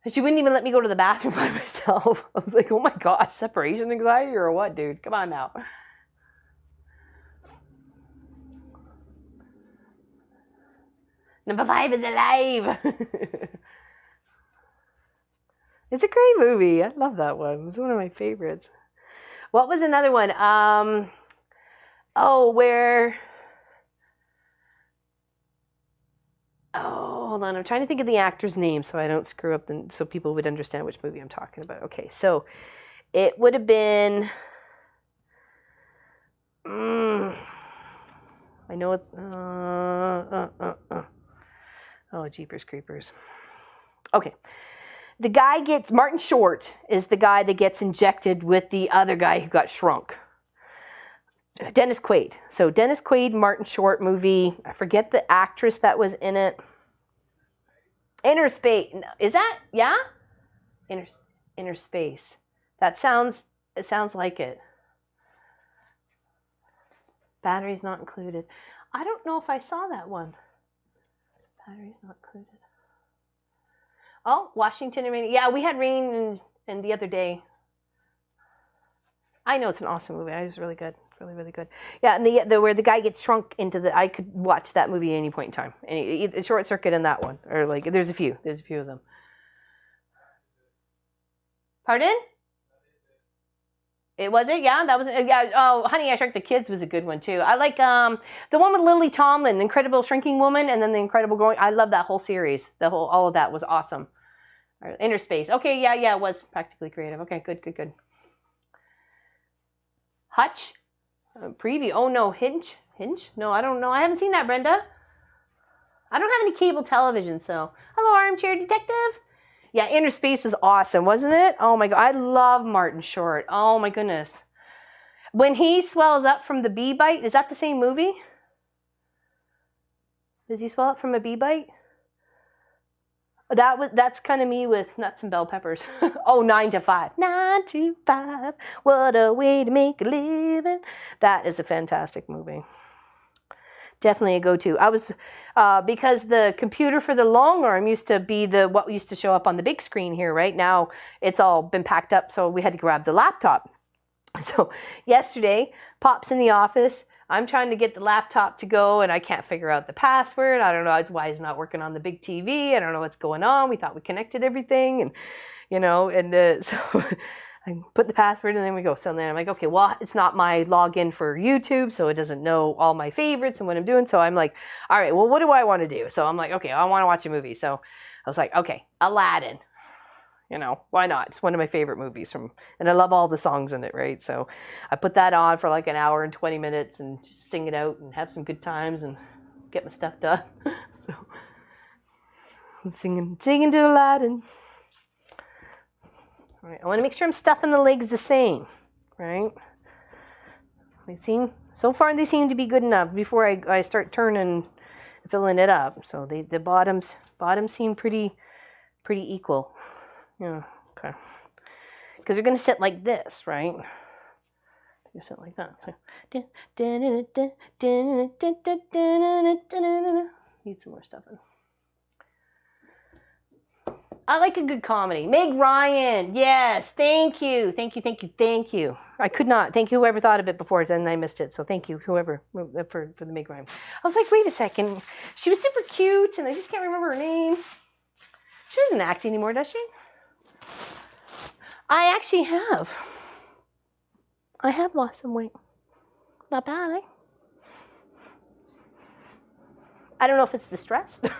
And she wouldn't even let me go to the bathroom by myself. I was like, oh my gosh, separation anxiety or what, dude? Come on now. Number 5 is alive. It's a great movie. I love that one. It's one of my favorites. What was another one? Hold on. I'm trying to think of the actor's name so I don't screw up so people would understand which movie I'm talking about. Okay, so it would have been... I know it's... Oh, Jeepers Creepers. Okay. The guy Martin Short is the guy that gets injected with the other guy who got shrunk. Dennis Quaid. So Dennis Quaid, Martin Short movie. I forget the actress that was in it. Inner Space. Is that? Yeah? Inner Space. It sounds like it. Batteries not included. I don't know if I saw that one. Batteries not included. Oh, Washington and rain. Yeah, we had rain and the other day. I know it's an awesome movie. It was really good. Really, really good. Yeah, and the where the guy gets shrunk into I could watch that movie at any point in time. Any Short Circuit in that one. Or like there's a few of them. Pardon? It was it? Yeah, that was it. Yeah. Oh, Honey, I Shrunk the Kids was a good one too. I like the one with Lily Tomlin, The Incredible Shrinking Woman, and then The Incredible Growing. I love that whole series. All of that was awesome. Inner Space. Okay, yeah, it was practically creative. Okay, good. Hutch. Preview. Oh no, Hinge. No, I don't know. I haven't seen that, Brenda. I don't have any cable television, so. Hello, Armchair Detective. Yeah, Inner Space was awesome, wasn't it? Oh my God, I love Martin Short. Oh my goodness. When he swells up from the bee bite, is that the same movie? Does he swell up from a bee bite? That's kind of me with nuts and bell peppers. Oh, 9 to 5. 9 to 5. What a way to make a living. That is a fantastic movie. Definitely a go-to. I was because the computer for the long arm used to be what used to show up on the big screen here. Right now, it's all been packed up, so we had to grab the laptop. So yesterday, Pop's in the office. I'm trying to get the laptop to go, and I can't figure out the password. I don't know why it's not working on the big TV. I don't know what's going on. We thought we connected everything, and so I put the password, and then we go. So then I'm like, okay, well, it's not my login for YouTube, so it doesn't know all my favorites and what I'm doing. So I'm like, all right, well, what do I want to do? So I'm like, okay, I want to watch a movie. So I was like, okay, Aladdin. Why not? It's one of my favorite movies and I love all the songs in it, right? So I put that on for like an hour and 20 minutes and just sing it out and have some good times and get my stuff done. So I'm singing to Aladdin. All right, I want to make sure I'm stuffing the legs the same, right? So far they seem to be good enough before I start filling it up. So the bottoms seem pretty equal. Yeah, okay. Because they're going to sit like this, right? You sit like that. So. Need some more stuffing. I like a good comedy. Meg Ryan, yes, thank you. I could not. Thank you, whoever thought of it before, and I missed it. So thank you, whoever, for the Meg Ryan. I was like, wait a second. She was super cute, and I just can't remember her name. She doesn't act anymore, does she? I actually have. I have lost some weight. Not bad, eh? I don't know if it's the stress. I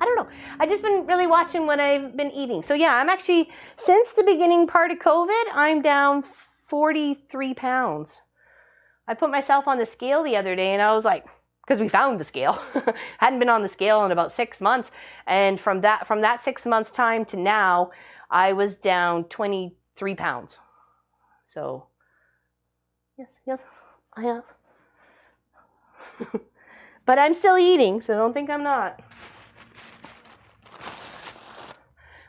don't know. I've just been really watching what I've been eating. So yeah, I'm actually, since the beginning part of COVID, I'm down 43 pounds. I put myself on the scale the other day and I was like, because we found the scale. Hadn't been on the scale in about 6 months. And from that 6 month time to now, I was down 23 pounds. So, yes, I have. But I'm still eating, so don't think I'm not.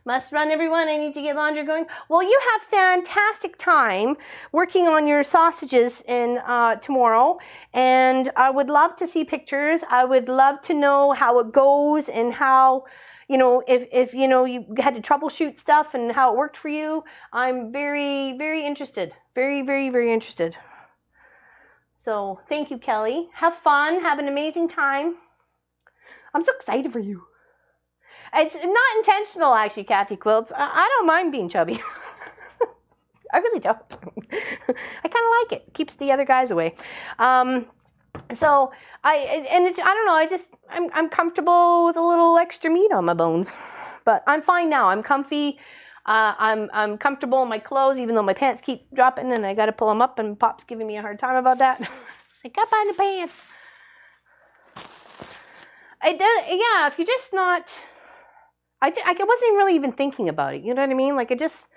Must run, everyone. I need to get laundry going. Well, you have fantastic time working on your sausages tomorrow, and I would love to see pictures. I would love to know how it goes and how, if you had to troubleshoot stuff and how it worked for you. I'm very, very interested. Very, very, very interested. So thank you, Kelly. Have fun. Have an amazing time. I'm so excited for you. It's not intentional, actually, Kathy Quilts. I don't mind being chubby. I really don't. I kind of like it. Keeps the other guys away. So I don't know. I'm comfortable with a little extra meat on my bones, but I'm fine now. I'm comfy. I'm comfortable in my clothes, even though my pants keep dropping and I got to pull them up. And Pop's giving me a hard time about that. It's like, up on the pants. Yeah. If you're just not. I wasn't really even thinking about it. You know what I mean? Like I'm just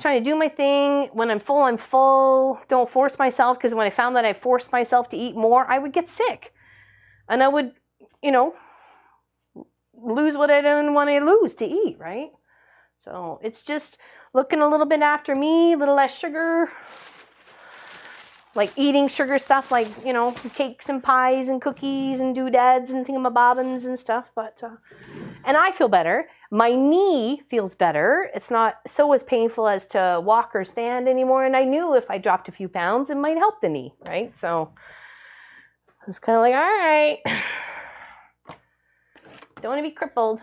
trying to do my thing. When I'm full, I'm full. Don't force myself, because when I found that I forced myself to eat more, I would get sick. And I would, lose what I didn't want to lose to eat, right? So it's just looking a little bit after me, a little less sugar. Like eating sugar stuff like, cakes and pies and cookies and doodads and thingamabobbins and stuff. But, and I feel better. My knee feels better. It's not so as painful as to walk or stand anymore. And I knew if I dropped a few pounds, it might help the knee, right? So it's kind of like, all right, don't want to be crippled.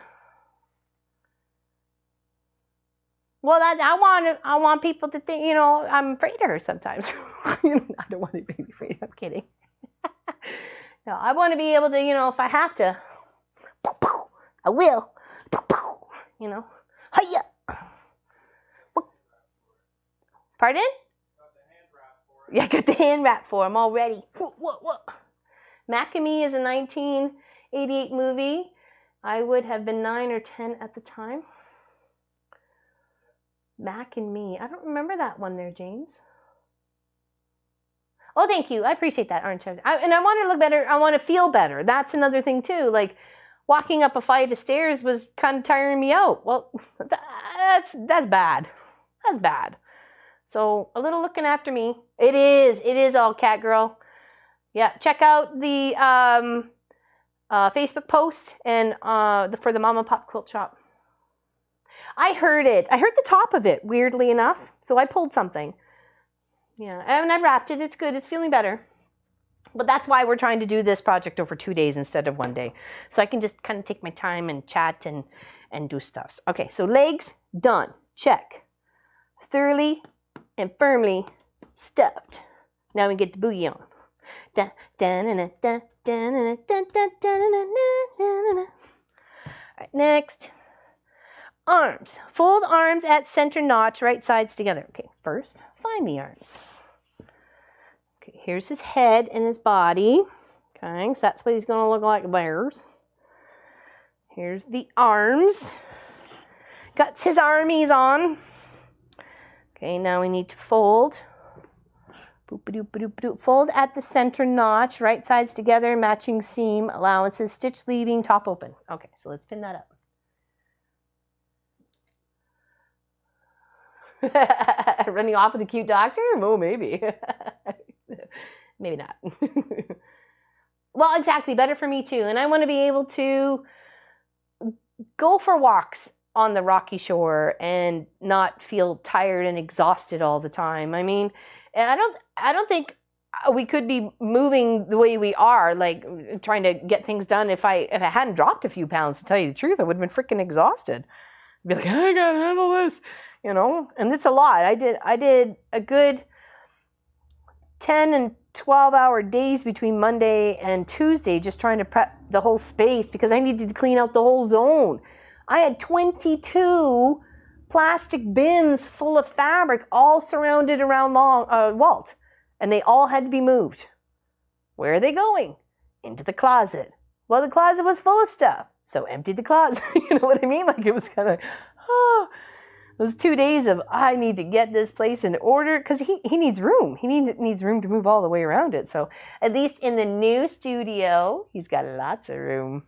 Well, I want people to think, I'm afraid of her sometimes. I don't want anybody to be afraid. I'm kidding. No, I want to be able to, if I have to, I will. Hiya. Pardon? Yeah, I got the hand wrap for him already. What? Mac and Me is a 1988 movie. I would have been 9 or 10 at the time. Mac and Me. I don't remember that one there, James. Oh, thank you. I appreciate that, Orange. And I want to look better. I want to feel better. That's another thing, too. Like, walking up a flight of stairs was kind of tiring me out. Well, that's bad. That's bad. So, a little looking after me. It is all cat girl. Yeah, check out the Facebook post and for the Mama Pop Quilt Shop. I heard it. I heard the top of it, weirdly enough. So I pulled something. Yeah, and I've wrapped it. It's good. It's feeling better. But that's why we're trying to do this project over 2 days instead of 1 day. So I can just kind of take my time and chat and do stuff. Okay, so legs, done. Check. Thoroughly and firmly stuffed. Now we get the boogie on. All right, next. Arms. Fold arms at center notch, right sides together. Okay, first, find the arms. Okay, here's his head and his body. Okay, so that's what he's going to look like there. Here's the arms. Got his armies on. Okay, now we need to fold. Boop-a-doop-a-doop-a-doop. Fold at the center notch, right sides together, matching seam, allowances, stitch leaving, top open. Okay, so let's pin that up. Running off with a cute doctor? Oh, maybe. Maybe not. Well, exactly. Better for me too. And I want to be able to go for walks on the rocky shore and not feel tired and exhausted all the time. I mean, I don't think we could be moving the way we are, like trying to get things done. If I hadn't dropped a few pounds, to tell you the truth, I would have been freaking exhausted. I'd be like, I gotta handle this, you know. And it's a lot. I did a good 10 and 12-hour days between Monday and Tuesday just trying to prep the whole space because I needed to clean out the whole zone. I had 22 plastic bins full of fabric all surrounded around Walt, and they all had to be moved. Where are they going? Into the closet. Well, the closet was full of stuff, so emptied the closet. You know what I mean? Like, it was kind of, it was 2 days of, I need to get this place in order, because he needs room. He needs room to move all the way around it. So at least in the new studio, he's got lots of room.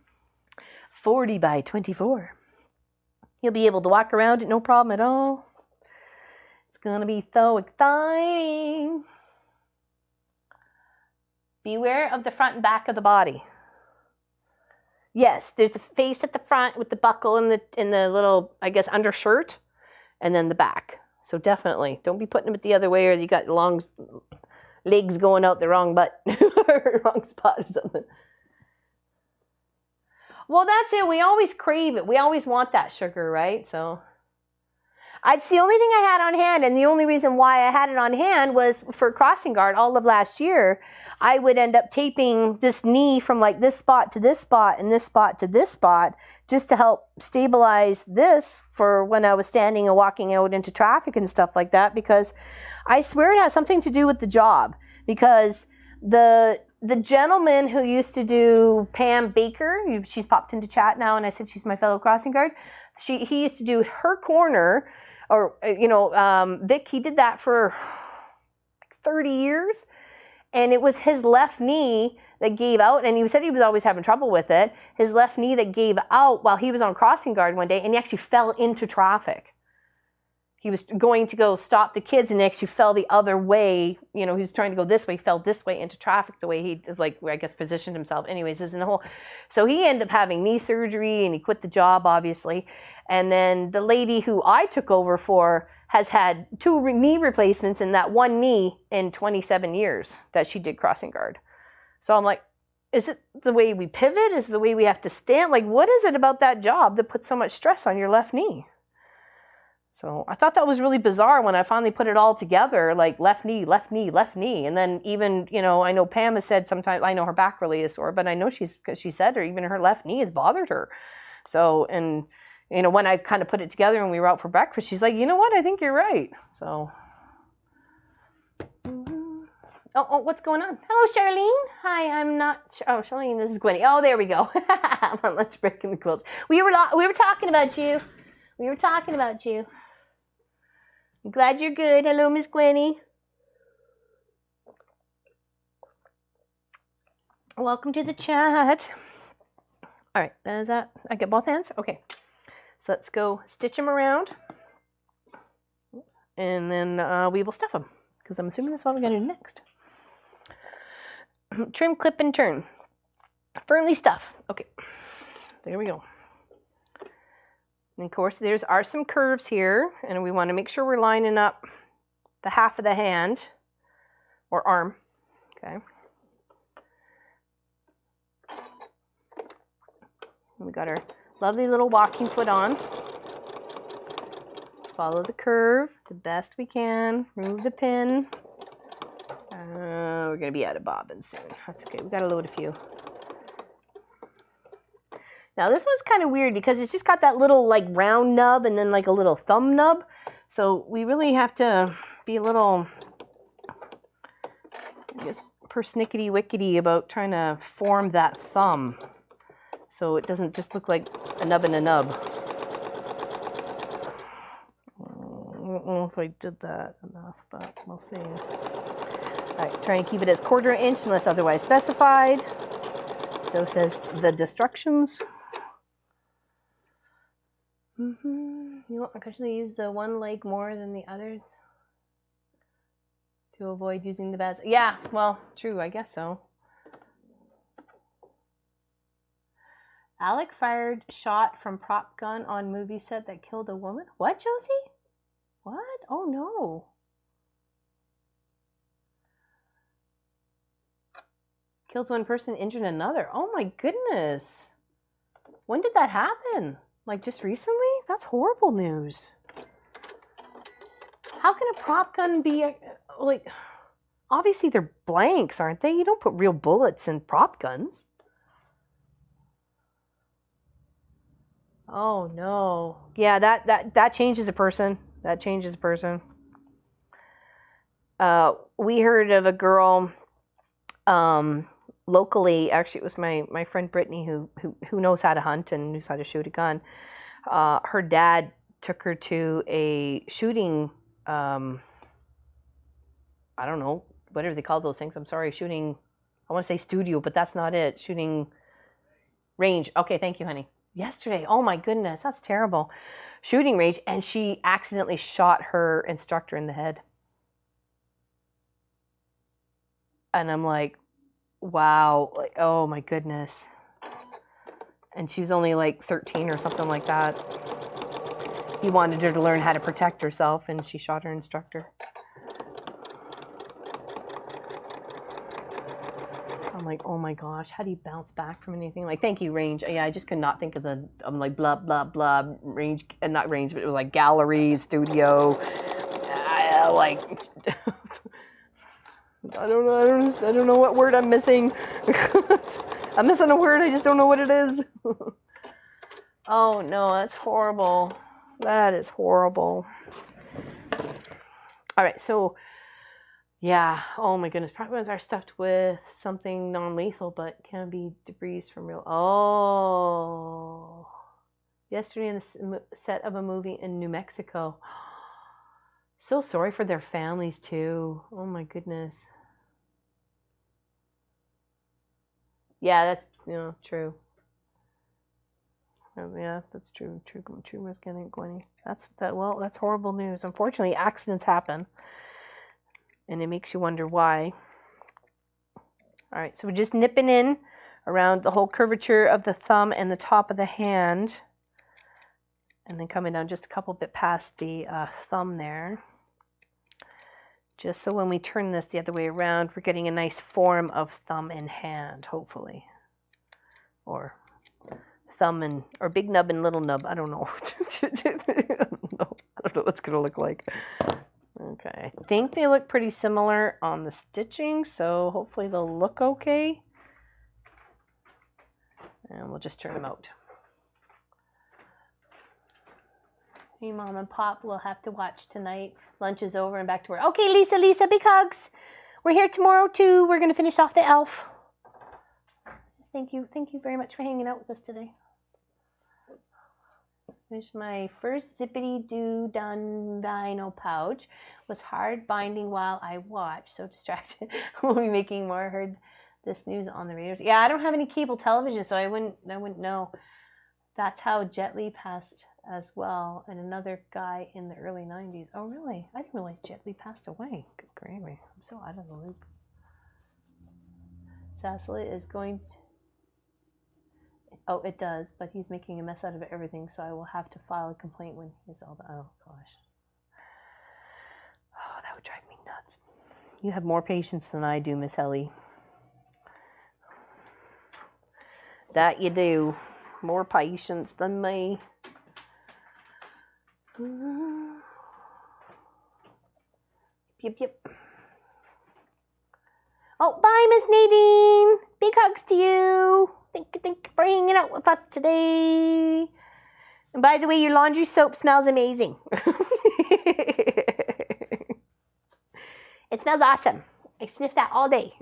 40 by 24. He'll be able to walk around it, no problem at all. It's going to be so exciting. Beware of the front and back of the body. Yes, there's the face at the front with the buckle and the little, I guess, undershirt, and then the back. So definitely, don't be putting them the other way, or you got long legs going out the wrong butt or wrong spot or something. Well, that's it. We always crave it. We always want that sugar, right? So it's the only thing I had on hand, and the only reason why I had it on hand was for crossing guard all of last year. I would end up taping this knee from like this spot to this spot and this spot to this spot just to help stabilize this for when I was standing and walking out into traffic and stuff like that, because I swear it has something to do with the job. Because the gentleman who used to do Pam Baker, she's popped into chat now, and I said she's my fellow crossing guard. He used to do her corner, or Vic. He did that for like 30 years, and it was his left knee that gave out, and he said he was always having trouble with it. His left knee that gave out while he was on crossing guard one day, and he actually fell into traffic. He was going to go stop the kids and actually fell the other way. You know, he was trying to go this way, fell this way into traffic the way he, like, I guess, positioned himself. Anyways, this is in the whole. So he ended up having knee surgery, and he quit the job, obviously. And then the lady who I took over for has had 2 knee replacements in that one knee in 27 years that she did crossing guard. So I'm like, is it the way we pivot? Is it the way we have to stand? Like, what is it about that job that puts so much stress on your left knee? So I thought that was really bizarre when I finally put it all together, like left knee, left knee, left knee. And then even, I know Pam has said sometimes, I know her back really is sore, but I know she said even her left knee has bothered her. So, and, when I kind of put it together and we were out for breakfast, she's like, you know what, I think you're right. So, oh, what's going on? Hello, Charlene. Hi, I'm not, Charlene, this is Gwenny. Oh, there we go. I'm on lunch break in the quilt. We were talking about you. We were talking about you. I'm glad you're good. Hello, Miss Gwenny. Welcome to the chat. All right, is that, I get both hands? Okay. So let's go stitch them around. And then we will stuff them, because I'm assuming that's what we're going to do next. Trim, clip, and turn. Firmly stuff. Okay. There we go. And of course, are some curves here, and we want to make sure we're lining up the half of the hand or arm. Okay. We got our lovely little walking foot on. Follow the curve the best we can. Remove the pin. We're going to be out of bobbins soon. That's okay. We got to load a few. Now this one's kind of weird because it's just got that little like round nub and then like a little thumb nub. So we really have to be a little, I guess, persnickety-wickety about trying to form that thumb. So it doesn't just look like a nub and a nub. I don't know if I did that enough, but we'll see. All right, try and keep it as 1/4 inch unless otherwise specified. So says the instructions. You don't occasionally use the one leg more than the other to avoid using the bad. Yeah, well, true, I guess so. Alec fired shot from prop gun on movie set that killed a woman. What, Josie? What? Oh no. Killed one person, injured another. Oh my goodness. When did that happen? Like just recently? That's horrible news. How can a prop gun be like, obviously they're blanks, aren't they? You don't put real bullets in prop guns. Oh no. Yeah, that changes a person. That changes a person. We heard of a girl locally, actually it was my friend Brittany who knows how to hunt and knows how to shoot a gun. Her dad took her to a shooting, I don't know, whatever they call those things. I'm sorry, shooting, I want to say studio, but that's not it. Shooting range. Okay, thank you, honey. Yesterday, oh my goodness, that's terrible. Shooting range, and she accidentally shot her instructor in the head. And I'm like, wow, like, oh my goodness. And she was only like 13 or something like that. He wanted her to learn how to protect herself, and she shot her instructor. I'm like, oh my gosh, how do you bounce back from anything? Like, thank you, range. Yeah, I just could not think of the, I'm like, blah, blah, blah, range, not range, but it was like gallery, studio, like, I don't know what word I'm missing. I'm missing a word, I just don't know what it is. Oh no, that's horrible. That is horrible. All right, so yeah, oh my goodness, prop guns are stuffed with something non-lethal, but can be debris from real. Oh, yesterday in the set of a movie in New Mexico. So sorry for their families too. Oh my goodness. Yeah, that's, you know, true. Yeah, that's true. True, Miss Gwenny. Well, that's horrible news. Unfortunately, accidents happen, and it makes you wonder why. All right, so we're just nipping in around the whole curvature of the thumb and the top of the hand, and then coming down just a couple bit past the thumb there. Just so when we turn this the other way around, we're getting a nice form of thumb and hand, hopefully. Or thumb and, or big nub and little nub. I don't know. I don't know what it's going to look like. Okay. I think they look pretty similar on the stitching, so hopefully they'll look okay. And we'll just turn them out. Hey, Mom and Pop, we'll have to watch tonight. Lunch is over and back to work. Okay, Lisa, big hugs. We're here tomorrow, too. We're going to finish off the elf. Thank you very much for hanging out with us today. Finished my first zippity-doo done vinyl pouch. Was hard binding while I watched. So distracted. We'll be making more. Heard this news on the radio. Yeah, I don't have any cable television, so I wouldn't know. That's how Jet Li passed as well, and another guy in the early 90s. Oh, really? I didn't realize Jet Li passed away. Good gravy. I'm so out of the loop. Cecily is going... Oh, it does, but he's making a mess out of everything, so I will have to file a complaint when he's all done. Oh, gosh. Oh, that would drive me nuts. You have more patience than I do, Miss Helly. That you do. More patience than me. Yep, yep. Oh, bye, Miss Nadine. Big hugs to you. Thank you for hanging out with us today. And by the way, your laundry soap smells amazing. It smells awesome. I sniffed that all day.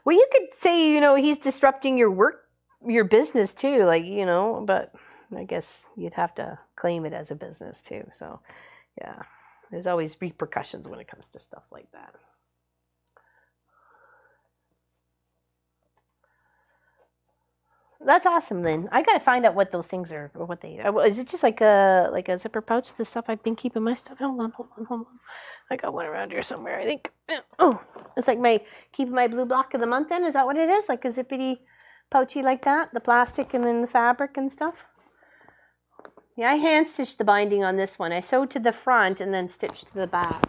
Well, you could say, you know, he's disrupting your work, your business too, like, you know, but I guess you'd have to claim it as a business too. So, yeah, there's always repercussions when it comes to stuff like that. That's awesome, Lynn. I gotta find out what those things are, or what they. Is it just like a zipper pouch? The stuff I've been keeping my stuff. Hold on. I got one around here somewhere, I think. Oh, it's like my keeping my blue block of the month in. Is that what it is? Like a zippity pouchy like that, the plastic and then the fabric and stuff. Yeah, I hand stitched the binding on this one. I sewed to the front and then stitched to the back.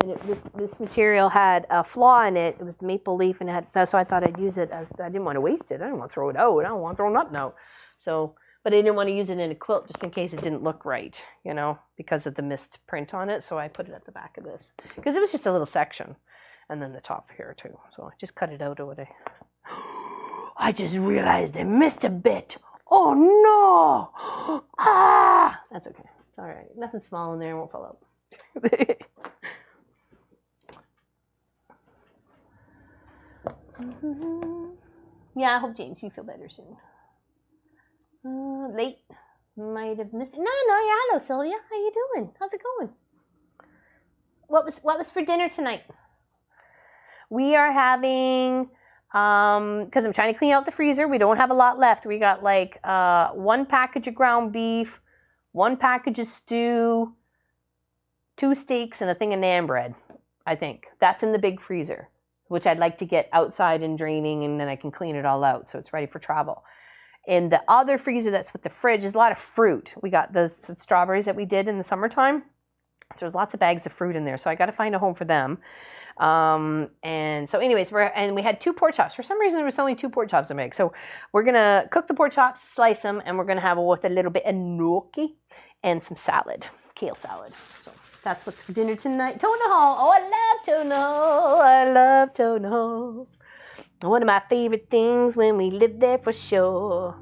And this material had a flaw in it. It was maple leaf, and it had, so I thought I'd use it as, I didn't want to waste it. I didn't want to throw it out. I don't want to throw nothing out. So, but I didn't want to use it in a quilt just in case it didn't look right, you know, because of the mist print on it. So I put it at the back of this because it was just a little section, and then the top here too. So I just cut it out of what I just realized I missed a bit. Oh no! Ah! That's okay. It's all right. Nothing small in there. Won't fall out. Yeah, I hope, James, you feel better soon. Late. Might have missed it. No, yeah, hello, Sylvia. How you doing? How's it going? What was for dinner tonight? We are having, because I'm trying to clean out the freezer. We don't have a lot left. We got like 1 package of ground beef, 1 package of stew, 2 steaks, and a thing of naan bread, I think. That's in the big freezer, which I'd like to get outside and draining, and then I can clean it all out so it's ready for travel. In the other freezer that's with the fridge is a lot of fruit. We got those strawberries that we did in the summertime. So there's lots of bags of fruit in there. So I got to find a home for them. And so anyways, we had 2 pork chops. For some reason, there was only 2 pork chops to make. So we're going to cook the pork chops, slice them, and we're going to have it with a little bit of gnocchi and some salad, kale salad. So that's what's for dinner tonight. Tuna Hall. Oh, I love Tuna Hall. I love Tuna Hall. One of my favorite things when we lived there for sure.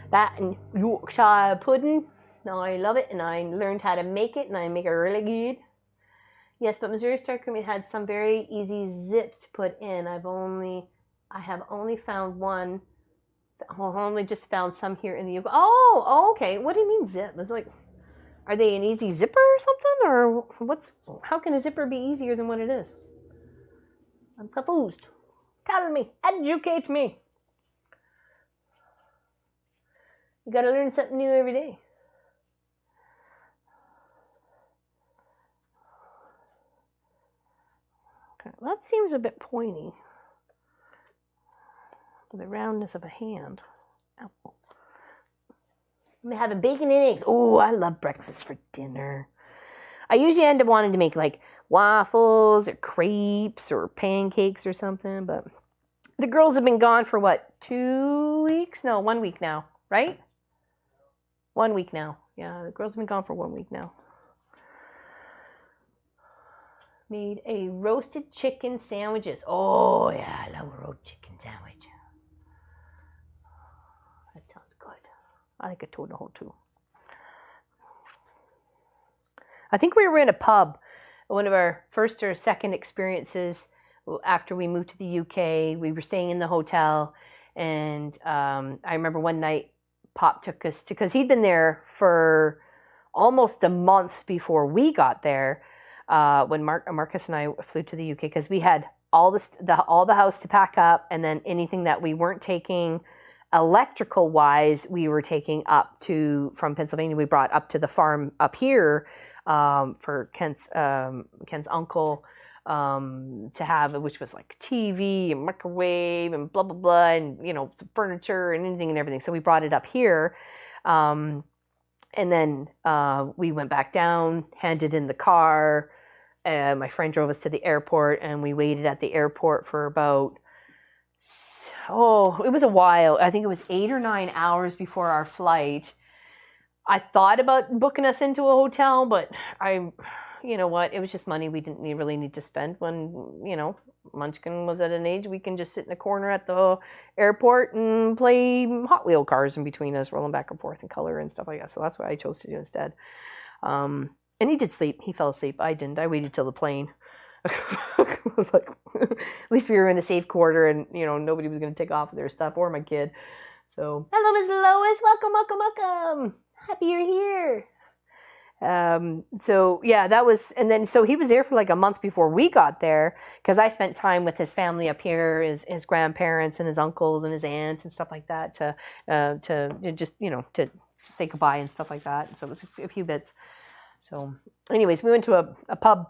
That and Yorkshire pudding. No, I love it, and I learned how to make it, and I make it really good. Yes, but Missouri Star Cream had some very easy zips to put in. I have only found one. I've only just found some here in the UK. Oh, okay. What do you mean zip? It's like, are they an easy zipper or something, or how can a zipper be easier than what it is? I'm confused. Tell me, educate me. You gotta learn something new every day. Okay, that seems a bit pointy. The roundness of a hand. Oh. I'm gonna have a bacon and eggs. Oh, I love breakfast for dinner. I usually end up wanting to make like waffles or crepes or pancakes or something, but the girls have been gone for what, 2 weeks? No, 1 week now, right? 1 week now. Yeah, the girls have been gone for 1 week now. Made a roasted chicken sandwiches. Oh, yeah, I love a roasted chicken sandwich. That sounds good. I like a tuna hole too. I think we were in a pub, one of our first or second experiences after we moved to the UK. We were staying in the hotel, and I remember one night Pop took us to, because he'd been there for almost a month before we got there, when Marcus and I flew to the UK, because we had all the house to pack up, and then anything that we weren't taking electrical wise, we were taking up to, from Pennsylvania, we brought up to the farm up here for Ken's uncle. to have, which was like TV and microwave and blah blah blah, and you know, furniture and anything and everything. So we brought it up here, and then we went back down, handed in the car. My friend drove us to the airport, and we waited at the airport for about it was a while. I think it was 8 or 9 hours before our flight. I thought about booking us into a hotel, but you know what? It was just money we didn't really need to spend when, you know, Munchkin was at an age we can just sit in a corner at the airport and play Hot Wheel cars in between us, rolling back and forth in color and stuff like that. So that's what I chose to do instead. And he did sleep. He fell asleep. I didn't. I waited till the plane. I was like, at least we were in a safe quarter, and you know, nobody was going to take off with their stuff or my kid. So, hello, Miss Lois. Welcome, welcome, welcome. Happy you're here. So yeah, that was, and then so he was there for like a month before we got there, because I spent time with his family up here, his grandparents and his uncles and his aunts and stuff like that to just, you know, to say goodbye and stuff like that. So it was a few bits. So anyways, we went to a pub,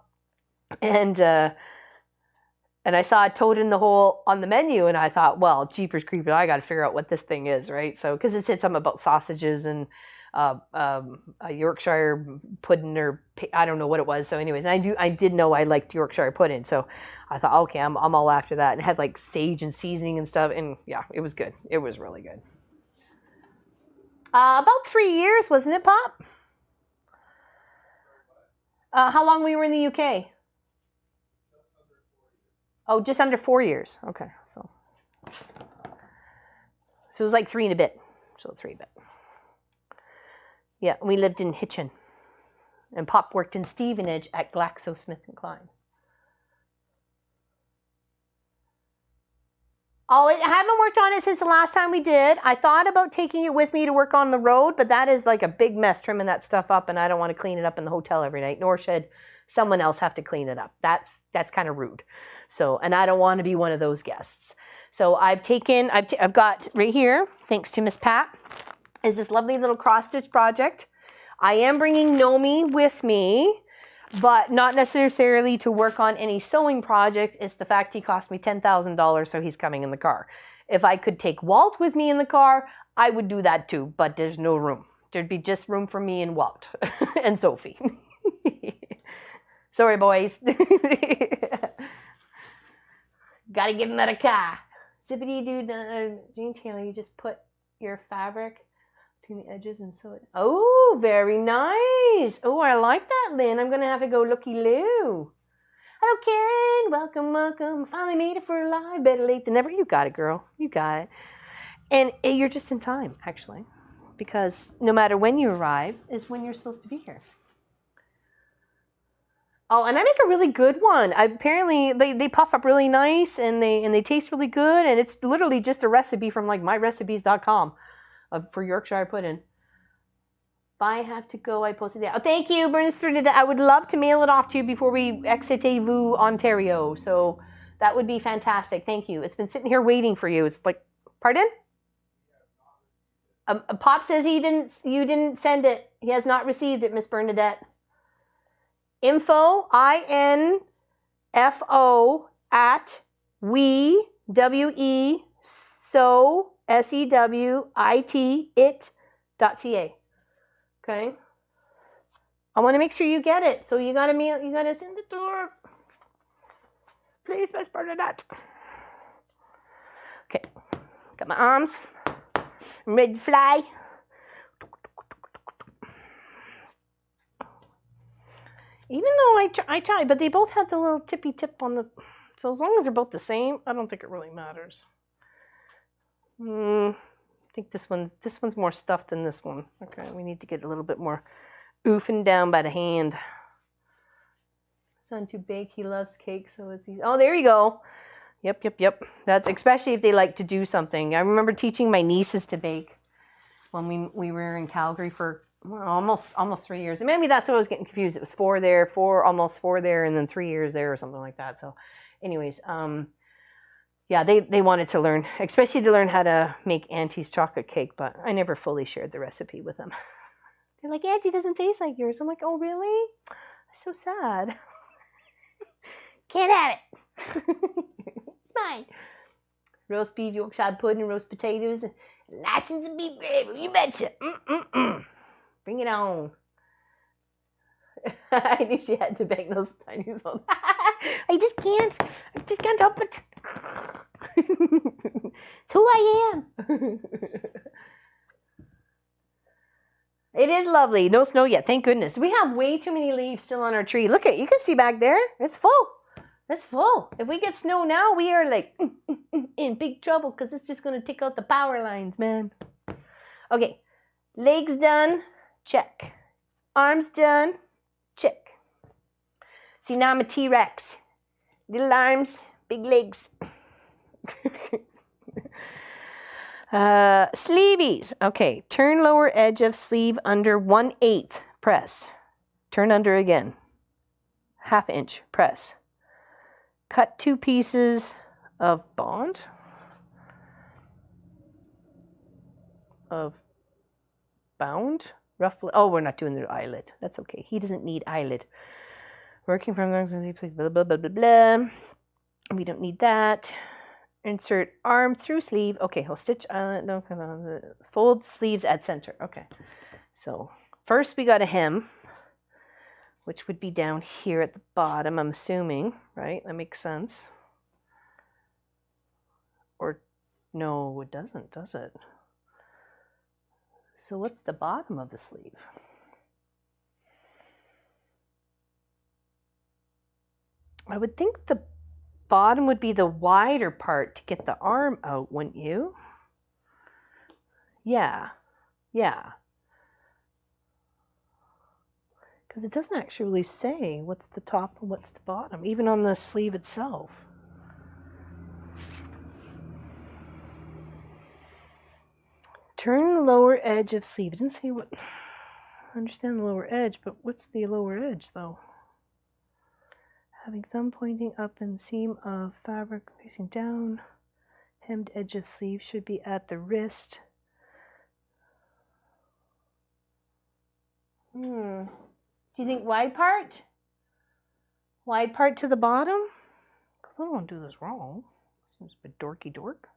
and I saw a toad in the hole on the menu, and I thought, well, jeepers creepers, I got to figure out what this thing is, right? So because it said something about sausages and a Yorkshire pudding, or I don't know what it was. So anyways, I did know I liked Yorkshire pudding, so I thought, okay, I'm all after that. And it had like sage and seasoning and stuff, and yeah, it was good. It was really good. About 3 years, wasn't it, Pop? How long we were in the UK? Oh, just under 4 years. Okay, so it was like 3 and a bit. So 3 and a bit. Yeah, we lived in Hitchin, and Pop worked in Stevenage at GlaxoSmithKline. Oh, I haven't worked on it since the last time we did. I thought about taking it with me to work on the road, but that is like a big mess trimming that stuff up, and I don't want to clean it up in the hotel every night, nor should someone else have to clean it up. That's kind of rude. So, and I don't want to be one of those guests. So I've got right here, thanks to Miss Pat, is this lovely little cross stitch project. I am bringing Nomi with me, but not necessarily to work on any sewing project. It's the fact he cost me $10,000, so he's coming in the car. If I could take Walt with me in the car, I would do that too, but there's no room. There'd be just room for me and Walt and Sophie. Sorry, boys. Gotta give him a car. Zippity-doo, Jean Taylor, you just put your fabric between the edges and sew it. Oh, very nice. Oh, I like that, Lynn. I'm gonna have to go looky-loo. Hello, Karen. Welcome, welcome. Finally made it for a live. Better late than never. You got it, girl. You got it. And you're just in time, actually, because no matter when you arrive is when you're supposed to be here. Oh, and I make a really good one. Apparently, they puff up really nice, and they taste really good, and it's literally just a recipe from like myrecipes.com for Yorkshire pudding. If I have to go, I posted that. Oh, thank you, Bernice. I would love to mail it off to you before we exit-vous Ontario. So that would be fantastic. Thank you. It's been sitting here waiting for you. It's like, pardon? Pop says you didn't send it. He has not received it, Miss Bernadette. Info, INFO, at sew, SEWIT, it.ca. Okay. I want to make sure you get it. So you gotta send it to us. Please, Miss Bernadette. Okay. Got my arms. I'm ready to fly. Even though I try, but they both have the little tippy tip on the, so as long as they're both the same, I don't think it really matters. I think this one's more stuffed than this one. Okay, we need to get a little bit more oofing down by the hand. Son to bake, he loves cake, so it's easy. Oh, there you go. Yep. That's especially if they like to do something. I remember teaching my nieces to bake when we were in Calgary for almost 3 years. And maybe that's what I was getting confused. It was almost 4 there, and then 3 years there or something like that. So anyways, yeah, they wanted to learn, especially to learn how to make Auntie's chocolate cake, but I never fully shared the recipe with them. They're like, Auntie doesn't taste like yours. I'm like, oh, really? That's so sad. Can't have it. It's mine. Roast beef, Yorkshire pudding, roast potatoes, and license of beef gravy. You betcha. Bring it on. I knew she had to bang those tiny on. I just can't help it. It's who I am. It is lovely. No snow yet, thank goodness. We have way too many leaves still on our tree. Look at, you can see back there. It's full. It's full. If we get snow now, we are like in big trouble because it's just going to take out the power lines, man. Okay, legs done. Check. Arms done. Check. See, now I'm a T-Rex. Little arms, big legs. Sleeveys. Okay, turn lower edge of sleeve under 1/8. Press. Turn under again. 1/2 inch. Press. Cut 2 pieces of bond. Of bound. Roughly. Oh, we're not doing the eyelid. That's okay. He doesn't need eyelid. Working from blah, blah, blah, blah, blah. We don't need that. Insert arm through sleeve. Okay, he'll stitch eyelid. No, come on. Fold sleeves at center. Okay. So first we got a hem, which would be down here at the bottom, I'm assuming, right? That makes sense. Or no, it doesn't, does it? So what's the bottom of the sleeve? I would think the bottom would be the wider part to get the arm out, wouldn't you? Yeah, yeah. Because it doesn't actually really say what's the top and what's the bottom, even on the sleeve itself. Turn the lower edge of sleeve. It didn't say what. I understand the lower edge, but what's the lower edge though? Having thumb pointing up and seam of fabric facing down. Hemmed edge of sleeve should be at the wrist. Do you think wide part? Wide part to the bottom? Because I don't want to do this wrong. Seems a bit dorky dork.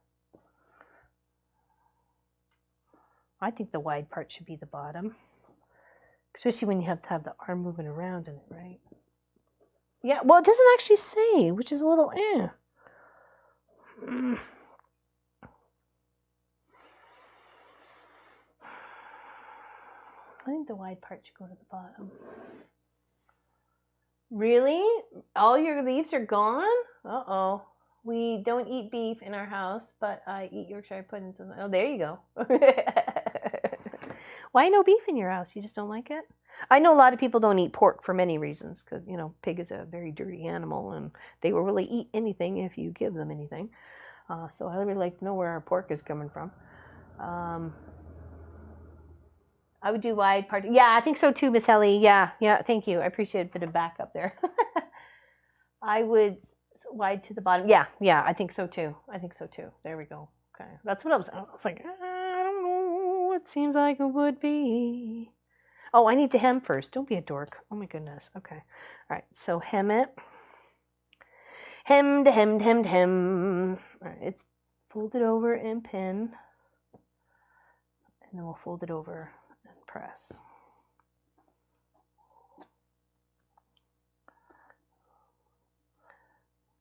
I think the wide part should be the bottom. Especially when you have to have the arm moving around in it, right? Yeah, well, it doesn't actually say, which is a little I think the wide part should go to the bottom. Really? All your leaves are gone? Uh-oh. We don't eat beef in our house, but I eat Yorkshire pudding. Oh, there you go. Why no beef in your house? You just don't like it? I know a lot of people don't eat pork for many reasons because, you know, pig is a very dirty animal and they will really eat anything if you give them anything. So I really like to know where our pork is coming from. I would do wide part. Yeah, I think so too, Miss Helly. Yeah, thank you. I appreciate a bit of backup there. I would wide to the bottom. Yeah, I think so too. There we go. Okay, that's what I was like, I don't know. It seems like it would be. Oh, I need to hem first. Don't be a dork. Oh my goodness. Okay. All right. So hem it. Hemmed. All right. It's folded over and pin. And then we'll fold it over and press.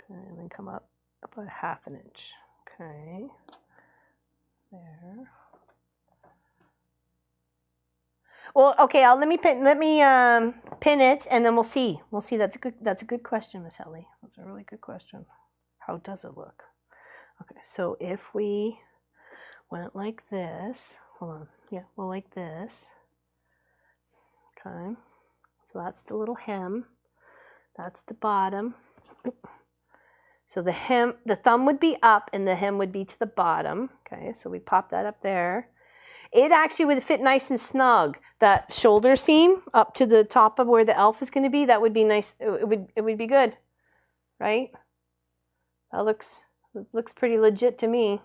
Okay. And then come up about 1/2 inch. Okay. There. Well, okay. Let me pin it, and then we'll see. That's a good question, Miss Helly. That's a really good question. How does it look? Okay. So if we went like this, hold on. Yeah, well, like this. Okay. So that's the little hem. That's the bottom. So the thumb would be up, and the hem would be to the bottom. Okay. So we pop that up there. It actually would fit nice and snug. That shoulder seam up to the top of where the elf is going to be, that would be nice. It would be good, right? That looks pretty legit to me.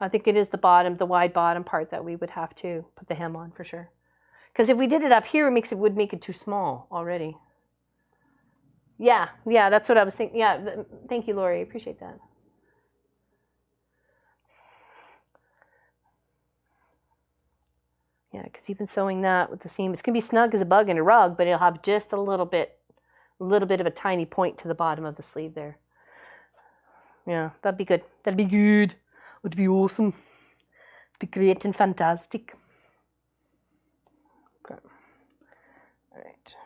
I think it is the wide bottom part that we would have to put the hem on for sure. Because if we did it up here, it would make it too small already. Yeah, that's what I was thinking. Yeah, thank you, Lori. I appreciate that. Yeah, because even sewing that with the seam, it's gonna be snug as a bug in a rug, but it'll have just a little bit of a tiny point to the bottom of the sleeve there. Yeah, that'd be good. That'd be good. Would be awesome. Be great and fantastic. Okay. All right.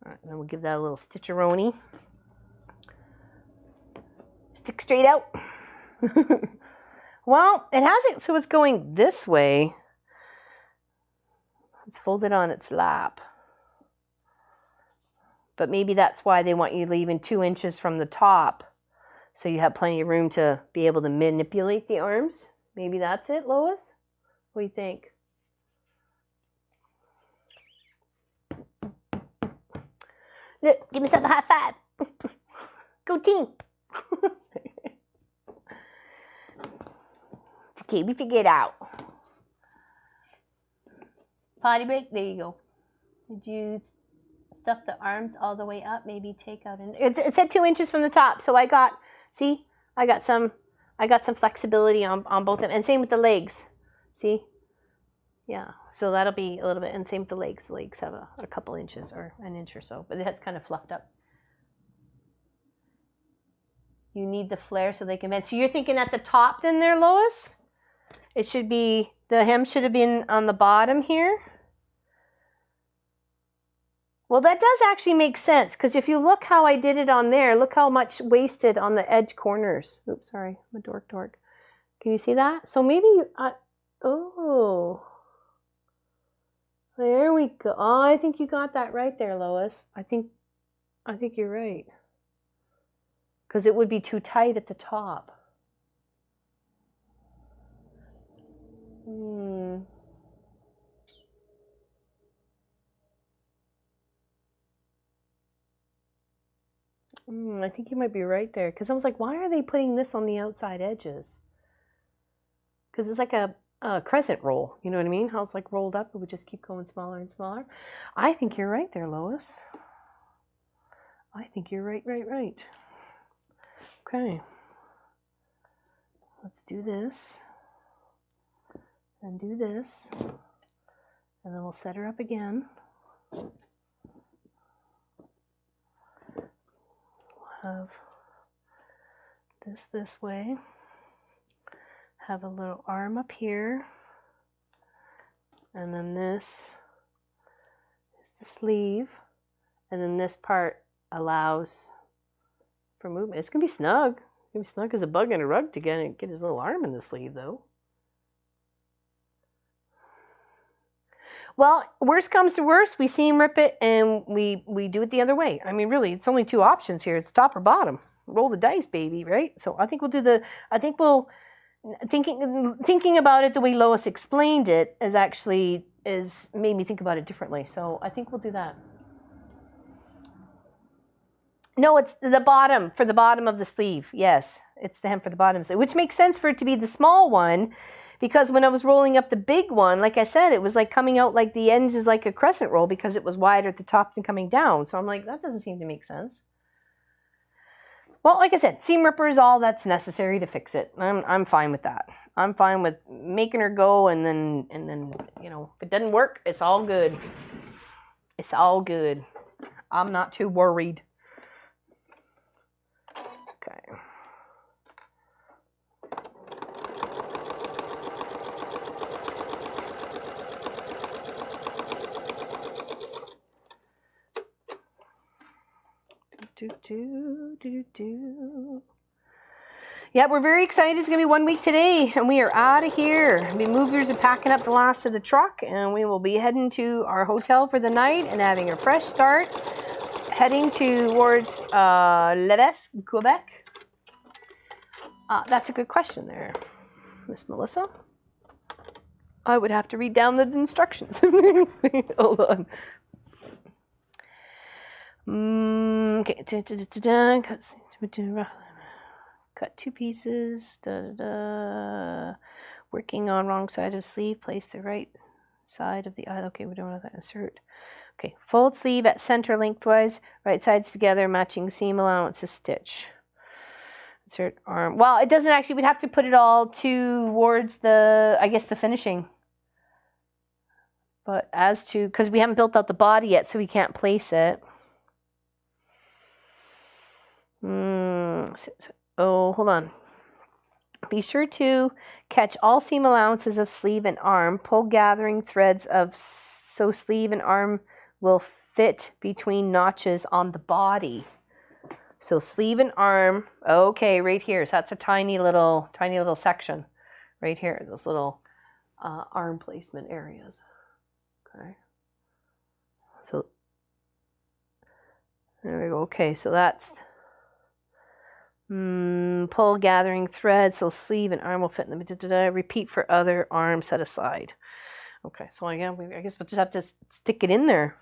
All right, then we'll give that a little stitcheroni. Stick straight out. Well, it has it, so it's going this way. It's folded on its lap. But maybe that's why they want you leaving 2 inches from the top, so you have plenty of room to be able to manipulate the arms. Maybe that's it, Lois? What do you think? Look, give myself a high five. Go team. It's okay, we figure it out. Potty break, there you go. Did you stuff the arms all the way up? Maybe take out an... It said 2 inches from the top, so I got some flexibility on both of them, and same with the legs. See? Yeah, so that'll be a little bit, and same with the legs. The legs have a couple inches or an inch or so, but it's kind of fluffed up. You need the flare so they can bend. So you're thinking at the top then there, Lois? It should be, the hem should have been on the bottom here. Well, that does actually make sense, because if you look how I did it on there, look how much wasted on the edge corners. Oops, sorry, I'm a dork. Can you see that? So maybe, oh, there we go. Oh, I think you got that right there, Lois. I think you're right. Because it would be too tight at the top. I think you might be right there, because I was like, why are they putting this on the outside edges? Because it's like a crescent roll, you know what I mean? How it's like rolled up, it would just keep going smaller and smaller. I think you're right there, Lois. I think you're right. Okay. Let's do this. And do this. And then we'll set her up again. Have this way, have a little arm up here, and then this is the sleeve, and then this part allows for movement. It's gonna be snug. It's gonna be snug as a bug in a rug to get his little arm in the sleeve though. Well, worst comes to worst, we seam rip it and we do it the other way. I mean, really, it's only 2 options here. It's top or bottom. Roll the dice, baby, right? So I think thinking about it the way Lois explained it is made me think about it differently. So I think we'll do that. No, it's the bottom, for the bottom of the sleeve. Yes, it's the hem for the bottom of the sleeve, which makes sense for it to be the small one. Because when I was rolling up the big one, like I said, it was like coming out like the ends is like a crescent roll because it was wider at the top than coming down. So I'm like, that doesn't seem to make sense. Well, like I said, seam ripper is all that's necessary to fix it. I'm fine with that. I'm fine with making her go, and then you know, if it doesn't work, it's all good. It's all good. I'm not too worried. Okay. Yeah, we're very excited. It's going to be 1 week today, and we are out of here. The movers are packing up the last of the truck, and we will be heading to our hotel for the night and having a fresh start, heading towards Levesque, Quebec. That's a good question there, Miss Melissa. I would have to read down the instructions. Hold on. Okay, cut 2 pieces. Working on wrong side of sleeve. Place the right side of the eye. Okay, we don't want that insert. Okay, fold sleeve at center lengthwise, right sides together, matching seam allowances stitch. Insert arm. Well, it doesn't actually, we'd have to put it all towards the, I guess, the finishing. But as to, because we haven't built out the body yet, so we can't place it. Oh, hold on. Be sure to catch all seam allowances of sleeve and arm. Pull gathering threads of so sleeve and arm will fit between notches on the body. So sleeve and arm, okay, right here. So that's a tiny little section right here. Those little arm placement areas. Okay. So there we go. Okay, so that's pull gathering thread. So sleeve and arm will fit in the repeat for other arm set aside. Okay, so again, I guess we'll just have to stick it in there.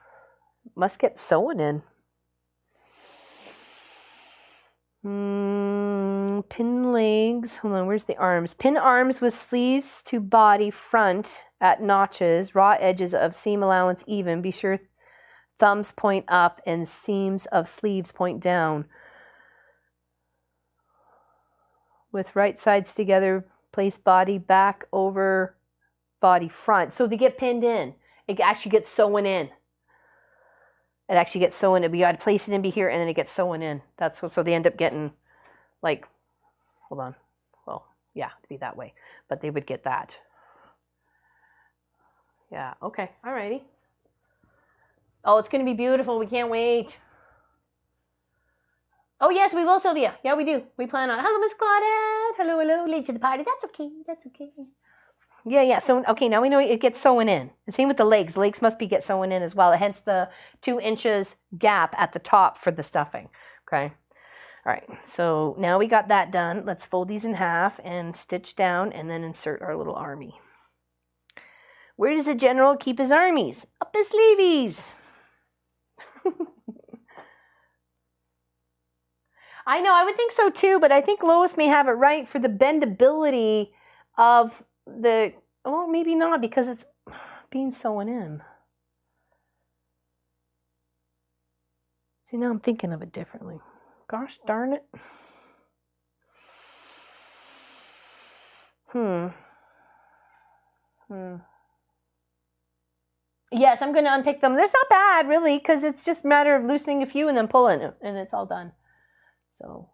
Must get sewn in. Pin legs. Hold on, where's the arms? Pin arms with sleeves to body front at notches. Raw edges of seam allowance even. Be sure thumbs point up and seams of sleeves point down. With right sides together, place body back over body front. So they get pinned in. It actually gets sewn in. It actually gets sewn in. We got to place it in here and then it gets sewn in. That's what, so they end up getting like, hold on. Well, yeah, to be that way. But they would get that. Yeah, okay, alrighty. Oh, it's going to be beautiful. We can't wait. Oh, yes, we will, Sylvia. Yeah, we do. We plan on. Hello, Miss Claudette. Hello, hello. Late to the party. That's okay. That's okay. Yeah. So, okay, now we know it gets sewn in. The same with the legs. The legs must get sewn in as well. Hence the 2 inches gap at the top for the stuffing. Okay. All right. So now we got that done. Let's fold these in half and stitch down and then insert our little army. Where does the general keep his armies? Up his sleeves. I know, I would think so too, but I think Lois may have it right for the bendability of the, well, maybe not because it's being sewn in. See, now I'm thinking of it differently. Gosh darn it. Yes, I'm going to unpick them. That's not bad, really, because it's just a matter of loosening a few and then pulling it, and it's all done. So,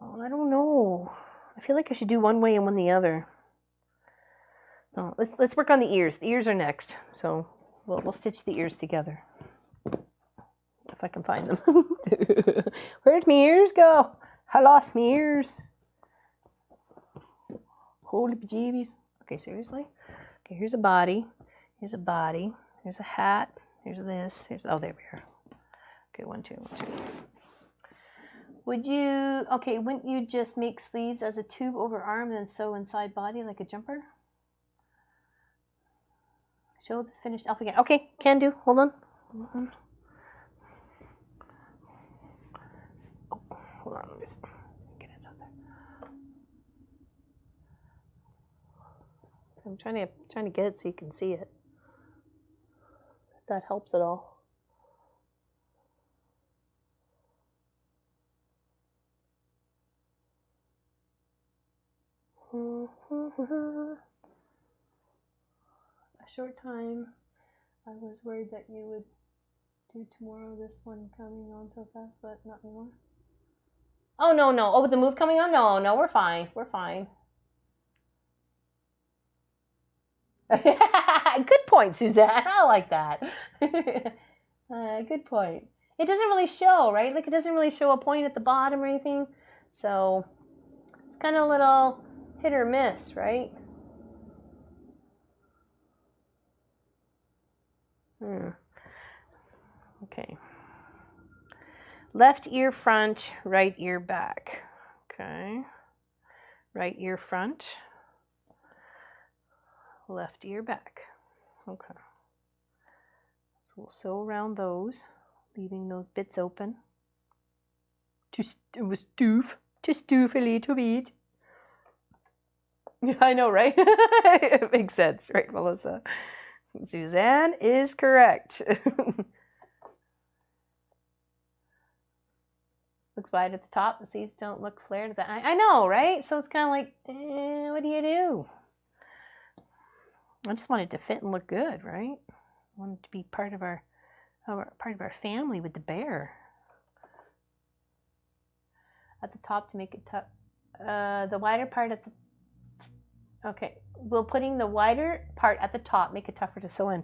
oh, I don't know. I feel like I should do one way and one the other. No, let's work on the ears. The ears are next, so we'll stitch the ears together if I can find them. Where'd my ears go? I lost my ears. Holy bejeebies. Okay, seriously. Okay, here's a body. Here's a body. Here's a hat. Here's this. Here's, oh, there we are. Okay, 1, 2, 1, 2. Would you, okay, wouldn't you just make sleeves as a tube over arm and sew inside body like a jumper? Show the finished elf again. Okay, can do. Hold on. Oh, hold on. Let me just get it out there. So I'm trying to get it so you can see it. If that helps at all. A short time. I was worried that you would do tomorrow, this one coming on so fast, but not anymore. Oh, no. Oh, with the move coming on? No, we're fine. We're fine. Good point, Suzanne. I like that. Good point. It doesn't really show, right? Like, it doesn't really show a point at the bottom or anything. So, it's kind of a little hit or miss, right? Okay. Left ear front, right ear back. Okay. Right ear front, left ear back. Okay. So we'll sew around those, leaving those bits open. To stoof a little bit. I know, right? It makes sense, right, Melissa? Suzanne is correct. Looks wide at the top. The sleeves don't look flared. I know, right? So it's kind of like, what do you do? I just want it to fit and look good, right? I want it to be part of our family with the bear. At the top to make it tough. The wider part at the... Okay, we're putting the wider part at the top, make it tougher to sew in.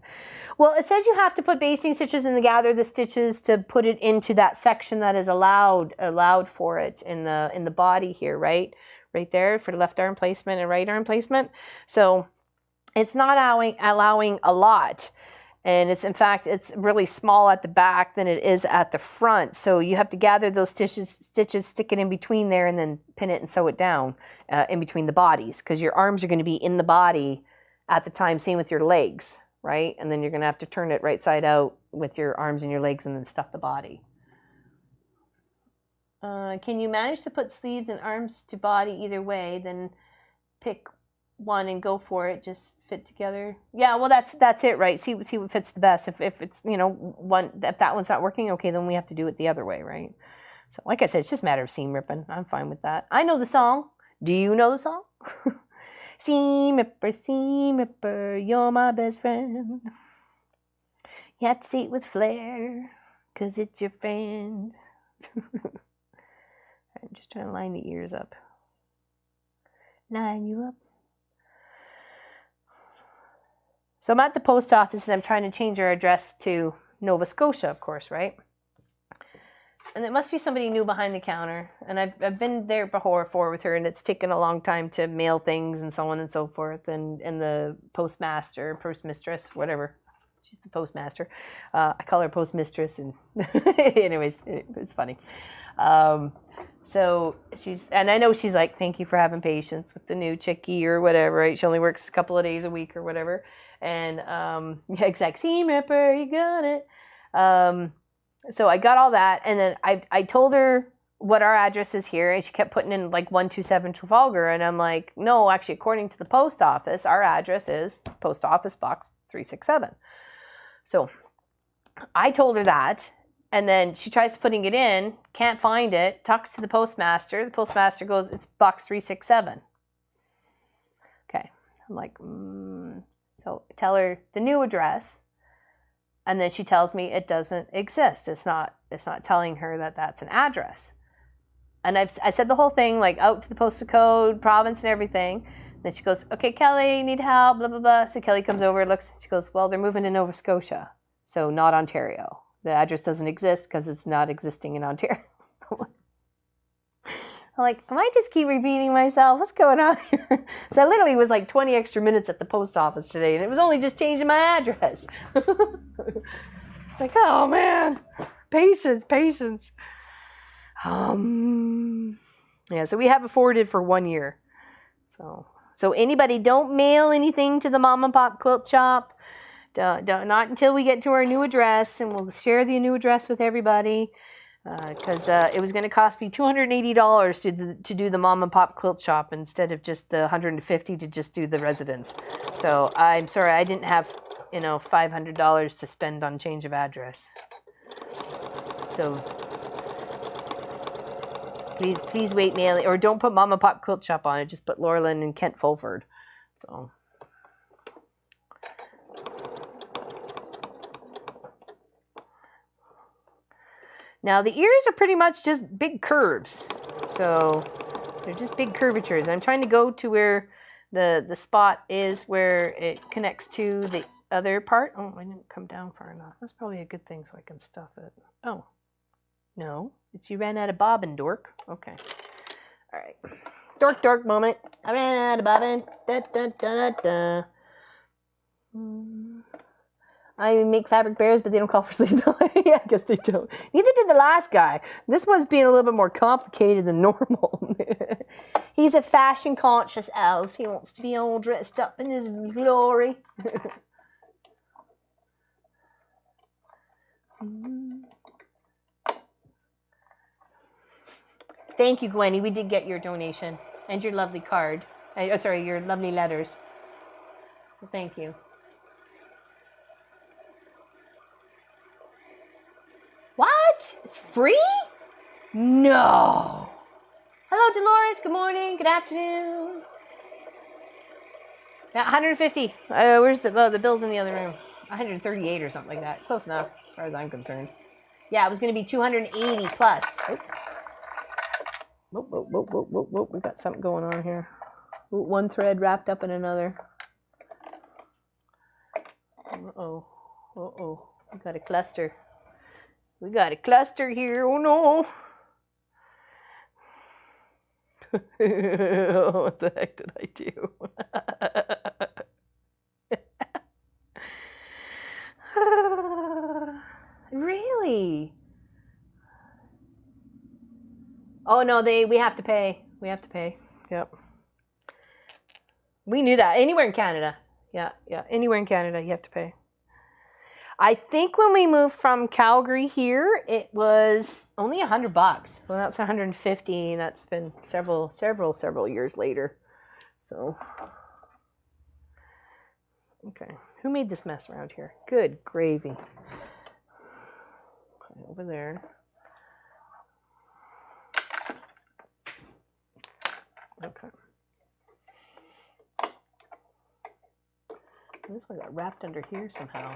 Well, it says you have to put basting stitches and gather the stitches to put it into that section that is allowed for it in the body here, right? Right there for the left arm placement and right arm placement. So it's not allowing a lot. And in fact, it's really small at the back than it is at the front. So you have to gather those stitches, stick it in between there, and then pin it and sew it down in between the bodies, because your arms are going to be in the body at the time. Same with your legs, right? And then you're going to have to turn it right side out with your arms and your legs and then stuff the body. Can you manage to put sleeves and arms to body either way? Then pick one and go for it. Just fit together. Yeah, well, that's it, right? See what fits the best. If it's, you know, if that one's not working, okay, then we have to do it the other way, right? So like I said, it's just a matter of seam ripping. I'm fine with that. I know the song. Do you know the song? Seam ripper, you're my best friend. You have to say it with flair, 'cause it's your friend. I'm just trying to line the ears up. Line you up. So I'm at the post office and I'm trying to change our address to Nova Scotia, of course, right? And it must be somebody new behind the counter. And I've been there before with her, and it's taken a long time to mail things and so on and so forth. And the postmistress, whatever. She's the postmaster. I call her postmistress, and anyways, it's funny. So and I know she's like, thank you for having patience with the new chickie or whatever, right? She only works a couple of days a week or whatever. And yeah, exact seam ripper, you got it. So I got all that, and then I told her what our address is here, and she kept putting in like 127 Trafalgar, and I'm like, no, actually, according to the post office, our address is Post Office Box 367. So I told her that, and then she tries putting it in, can't find it, talks to the postmaster. The postmaster goes, it's Box 367. Okay, I'm like, So I tell her the new address, and then she tells me it doesn't exist. It's not telling her that that's an address. And I said the whole thing, like out to the postal code, province, and everything. And then she goes, okay, Kelly, need help, blah, blah, blah. So Kelly comes over, looks, she goes, well, they're moving to Nova Scotia, so not Ontario. The address doesn't exist because it's not existing in Ontario. I'm like, I might just keep repeating myself. What's going on here? So I literally was like 20 extra minutes at the post office today, and it was only just changing my address. It's like, oh man, patience. Yeah, so we have it forwarded for 1 year. So anybody, don't mail anything to the mom and pop quilt shop. Not until we get to our new address, and we'll share the new address with everybody. Because it was going to cost me $280 to do the mom and pop quilt shop instead of just the $150 to just do the residence. So I'm sorry, I didn't have, $500 to spend on change of address. So please wait mailing, or don't put mom and pop quilt shop on it. Just put Laurelyn and Kent Fulford. So. Now the ears are pretty much just big curves, so they're just big curvatures. I'm trying to go to where the spot is where it connects to the other part. Oh, I didn't come down far enough. That's probably a good thing so I can stuff it. Oh, no, it's you ran out of bobbin, dork. Okay, all right, dork moment. I ran out of bobbin. Da, da, da, da, da. I make fabric bears, but they don't call for sleeves. Yeah, I guess they don't. Neither did the last guy. This one's being a little bit more complicated than normal. He's a fashion-conscious elf. He wants to be all dressed up in his glory. Thank you, Gwenny. We did get your donation and your lovely card. Sorry, your lovely letters. So thank you. What? It's free? No. Hello, Dolores. Good morning. Good afternoon. Yeah, 150. Where's the bill's in the other room? 138 or something like that. Close enough, as far as I'm concerned. Yeah, it was going to be 280 plus. Oh. Whoa. We got something going on here. One thread wrapped up in another. Uh-oh. We got a cluster. We got a cluster here. Oh, no. What the heck did I do? Really? Oh no, we have to pay. We have to pay. Yep. We knew that. Anywhere in Canada. Yeah. Anywhere in Canada, you have to pay. I think when we moved from Calgary here, it was only $100. Well, that's 150. That's been several years later. So, okay. Who made this mess around here? Good gravy. Okay, over there. Okay. This one got wrapped under here somehow.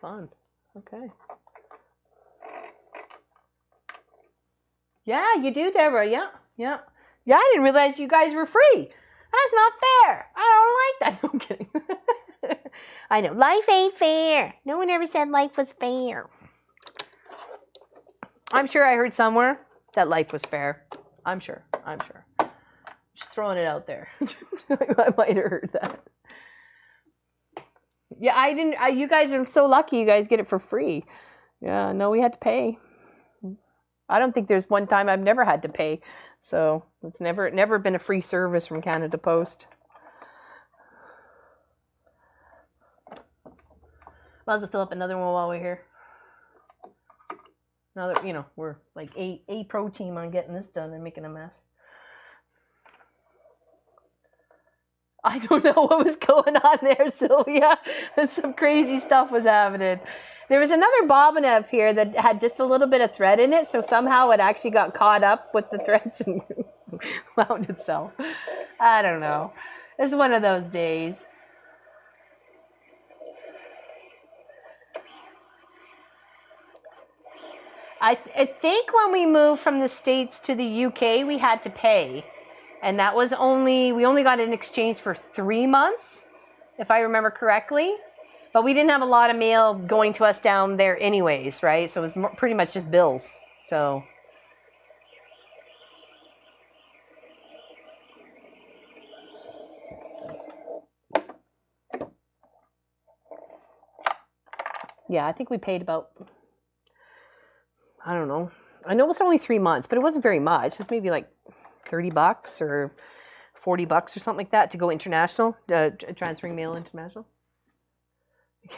Fun. Okay. Yeah, you do, Deborah. Yeah. I didn't realize you guys were free. That's not fair. I don't like that. No, I'm kidding. I know. Life ain't fair. No one ever said life was fair. I'm sure I heard somewhere that life was fair. I'm sure. Just throwing it out there. I might have heard that. Yeah, I didn't. You guys are so lucky. You guys get it for free. Yeah, no, we had to pay. I don't think there's one time I've never had to pay. So it's never been a free service from Canada Post. Might as well fill up another one while we're here. Now that, we're like a pro team on getting this done and making a mess. I don't know what was going on there, Sylvia. Some crazy stuff was happening. There was another bobbin up here that had just a little bit of thread in it, so somehow it actually got caught up with the threads and wound itself. I don't know. It's one of those days. I think when we moved from the States to the UK, we had to pay. And that was we only got it in exchange for 3 months, if I remember correctly. But we didn't have a lot of mail going to us down there anyways, right? So it was pretty much just bills. So. Yeah, I think we paid about, I don't know. I know it was only 3 months, but it wasn't very much. It was maybe like $30 or $40 or something like that to go international, transferring mail international.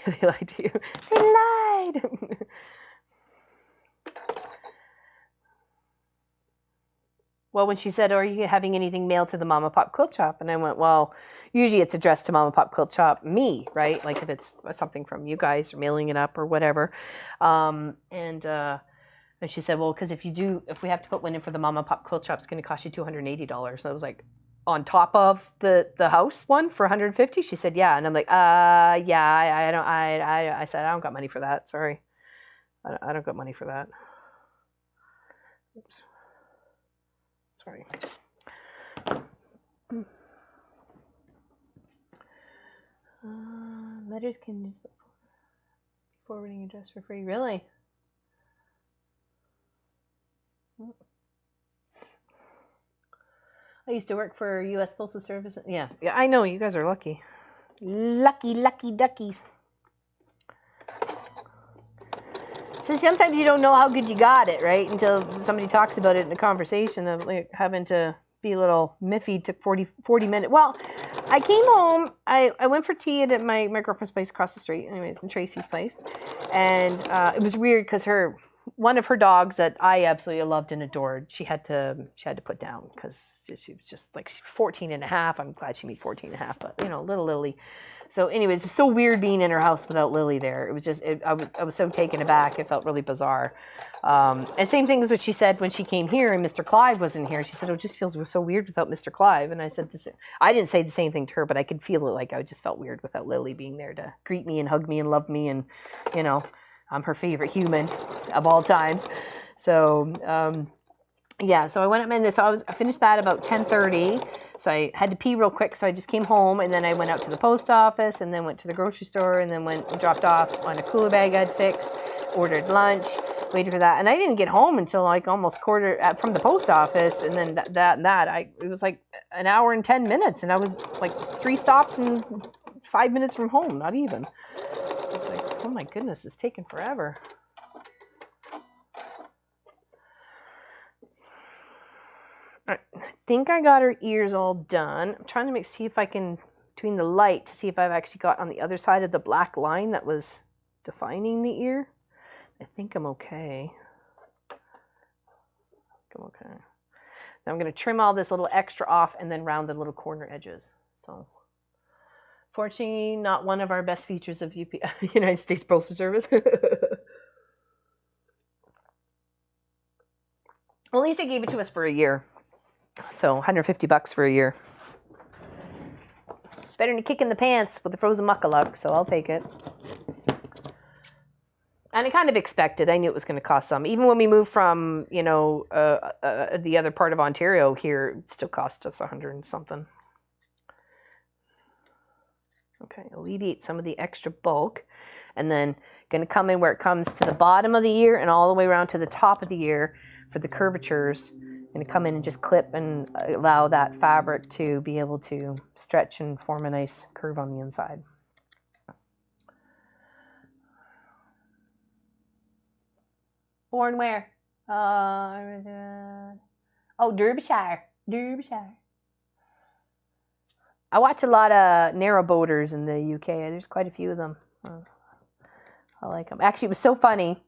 They lied to you. They lied. Well, when she said, "Are you having anything mailed to the Mama Pop Quilt Shop?" And I went, "Well, usually it's addressed to Mama Pop Quilt Shop, me, right? Like if it's something from you guys or mailing it up or whatever." And she said, "Well, because if we have to put one in for the Mama Pop Quilt Shop, it's going to cost you $280." So I was like, "On top of the house one for $150?" She said, "Yeah." And I'm like, yeah, I said, "I don't got money for that. Sorry. I don't got money for that." Oops. Sorry. Letters can just forwarding address for free. Really? I used to work for U.S. Postal Service. Yeah, I know. You guys are lucky. Lucky duckies. So sometimes you don't know how good you got it, right? Until somebody talks about it in a conversation of like having to be a little miffy. Took 40 minutes. Well, I came home. I went for tea at my girlfriend's place across the street. Anyway, Tracy's place. And it was weird because one of her dogs that I absolutely loved and adored, she had to put down because she was just like 14 and a half. I'm glad she made 14 and a half, but little Lily. So anyways, it was so weird being in her house without Lily there. It was just, I was so taken aback. It felt really bizarre. And same thing as what she said when she came here and Mr. Clive wasn't here. She said, oh, it just feels so weird without Mr. Clive. And I said, I didn't say the same thing to her, but I could feel it, like I just felt weird without Lily being there to greet me and hug me and love me. And, you know, I'm her favorite human of all times. So, yeah, so I went up and I finished that about 10:30. So I had to pee real quick, so I just came home, and then I went out to the post office, and then went to the grocery store, and then went and dropped off on a cooler bag I'd fixed, ordered lunch, waited for that, and I didn't get home until like almost from the post office, and then it was like an hour and 10 minutes, and I was like 3 stops and 5 minutes from home, not even. It's like, oh my goodness, it's taking forever. I think I got her ears all done. I'm trying to see if I can, between the light, to see if I've actually got on the other side of the black line that was defining the ear. I think I'm okay. Now I'm going to trim all this little extra off and then round the little corner edges. So, fortunately, not one of our best features of United States Postal Service. Well, at least they gave it to us for a year. So $150 for a year. Better than a kick in the pants with the frozen muckaluk, so I'll take it. And I kind of expected. I knew it was going to cost some. Even when we moved from, the other part of Ontario here, it still cost us $100 and something. Okay, alleviate some of the extra bulk. And then going to come in where it comes to the bottom of the ear and all the way around to the top of the ear for the curvatures. Going to come in and just clip and allow that fabric to be able to stretch and form a nice curve on the inside. Born where? Derbyshire. I watch a lot of narrow boaters in the UK. There's quite a few of them. I like them. Actually, it was so funny.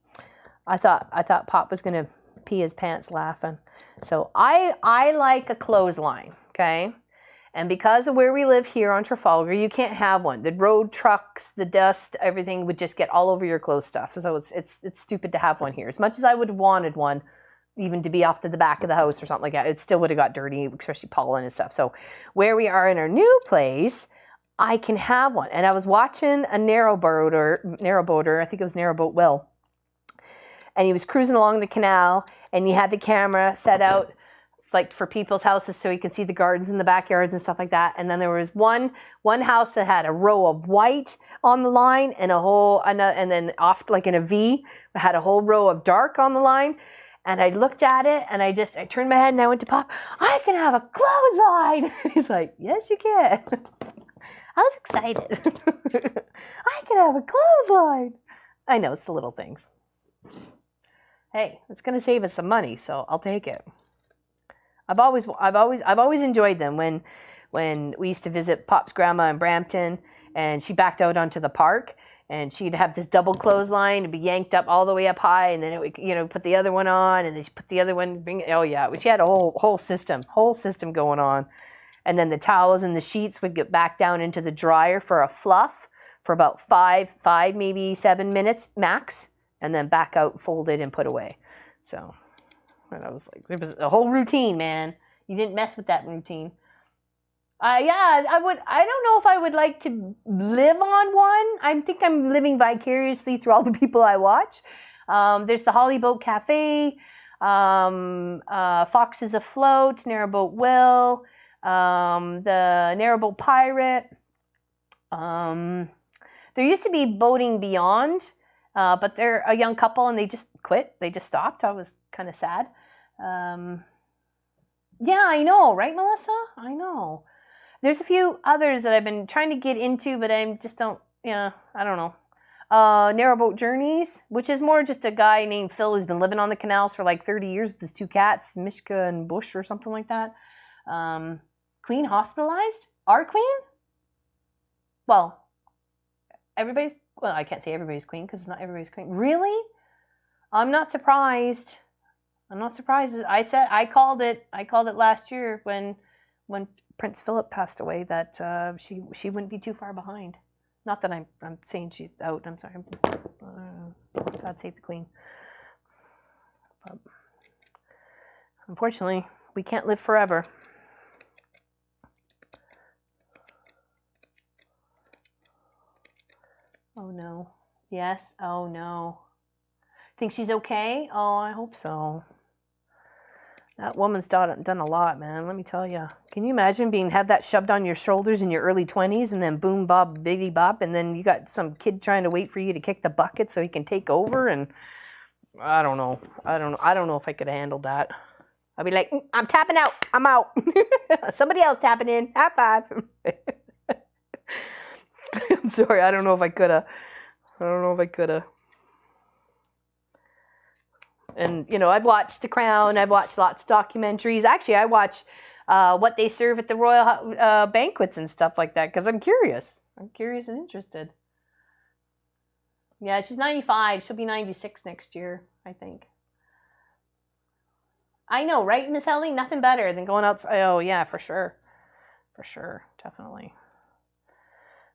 I thought Pop was going to pee his pants laughing. So I like a clothesline, okay? And because of where we live here on Trafalgar, you can't have one. The road trucks, the dust, everything would just get all over your clothes stuff. So it's stupid to have one here. As much as I would have wanted one, even to be off to the back of the house or something like that, it still would have got dirty, especially pollen and stuff. So where we are in our new place, I can have one. And I was watching a narrowboater, I think it was Narrowboat Will. And he was cruising along the canal, and he had the camera set out like for people's houses so you can see the gardens in the backyards and stuff like that. And then there was one house that had a row of white on the line and and then off like in a V, had a whole row of dark on the line. And I looked at it and I turned my head and I went to Pop, I can have a clothesline. He's like, yes, you can. I was excited. I can have a clothesline. I know, it's the little things. Hey, it's going to save us some money, so I'll take it. I've always enjoyed them. When we used to visit Pop's grandma in Brampton, and she backed out onto the park, and she'd have this double clothesline and be yanked up all the way up high, and then it would, put the other one on, and then she put the other one. She had a whole system going on, and then the towels and the sheets would get back down into the dryer for a fluff for about five maybe 7 minutes max. And then back out, folded, and put away. So, and I was like, it was a whole routine, man. You didn't mess with that routine. I would. I don't know if I would like to live on one. I think I'm living vicariously through all the people I watch. There's the Holly Boat Cafe, Foxes Afloat, Narrowboat Will, the Narrowboat Pirate. There used to be Boating Beyond. But they're a young couple and they just quit. They just stopped. I was kind of sad. Yeah, I know, right, Melissa? I know. There's a few others that I've been trying to get into, but I just don't, I don't know. Narrowboat Journeys, which is more just a guy named Phil who's been living on the canals for like 30 years with his 2 cats, Mishka and Bush or something like that. Queen Hospitalized? Our Queen? Well, I can't say everybody's queen because it's not everybody's queen. Really? I'm not surprised. I called it last year when Prince Philip passed away, that she wouldn't be too far behind. Not that I'm saying she's out. I'm sorry. God save the Queen. But unfortunately, we can't live forever. Oh no. Yes. Oh no. Think she's okay? Oh, I hope so. That woman's done a lot, man. Let me tell you. Can you imagine have that shoved on your shoulders in your early 20s, and then boom, bob, biddy, bop, and then you got some kid trying to wait for you to kick the bucket so he can take over? And I don't know. I don't know if I could have handled that. I'd be like, I'm tapping out. I'm out. Somebody else tapping in. High five. I'm sorry. I don't know if I could have. And, you know, I've watched The Crown. I've watched lots of documentaries. Actually, I watch what they serve at the royal banquets and stuff like that because I'm curious. I'm curious and interested. Yeah, she's 95. She'll be 96 next year, I think. I know, right, Miss Ellie? Nothing better than going outside. Oh, yeah, for sure. For sure. Definitely.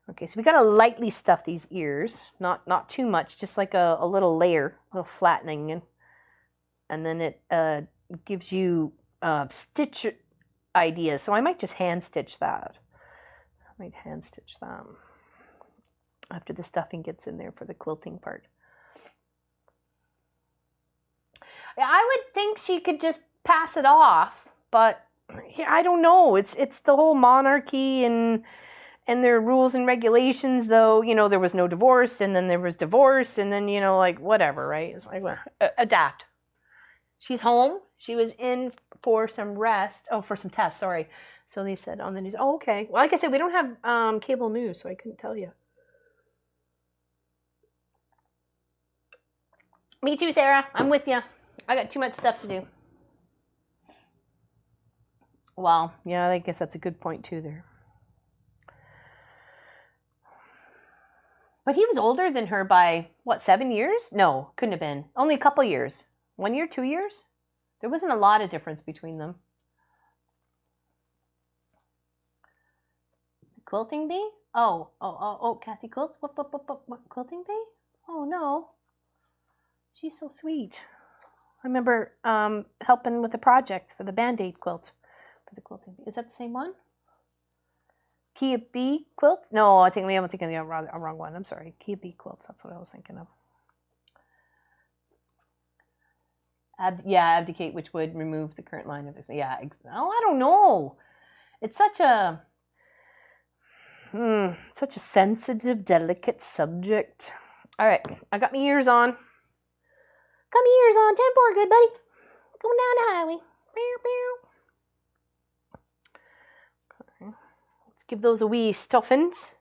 Okay, so we got to lightly stuff these ears. Not too much, just like a little layer, a little flattening. And then it gives you stitch ideas. So I might just hand stitch that. After the stuffing gets in there for the quilting part. I would think she could just pass it off, but yeah, I don't know. It's the whole monarchy and their rules and regulations, though. You know, there was no divorce, and then there was divorce, and then, you know, like, whatever, right? It's like, adapt. She's home. She was in for some rest. Oh, for some tests, sorry. So they said on the news. Oh, okay. Well, like I said, we don't have cable news, so I couldn't tell you. Me too, Sarah. I'm with you. I got too much stuff to do. Well, yeah, I guess that's a good point too there. But he was older than her by, what, 7 years? No, couldn't have been. Only a couple years. 1 year, 2 years? There wasn't a lot of difference between them. Quilting bee? Oh, Kathy Quilts? What, quilting bee? Oh, no. She's so sweet. I remember helping with the project for the Band-Aid quilt. For the quilting bee. Is that the same one? Kia Bee quilt? No, I'm thinking of the wrong one. I'm sorry. Kia Bee quilts. That's what I was thinking of. Abdicate, which would remove the current line of this. Yeah. Oh, I don't know. It's such a sensitive, delicate subject. All right, I got my ears on. Got my ears on. 10-4, good buddy. Going down the highway. Okay. Let's give those a wee stuffings,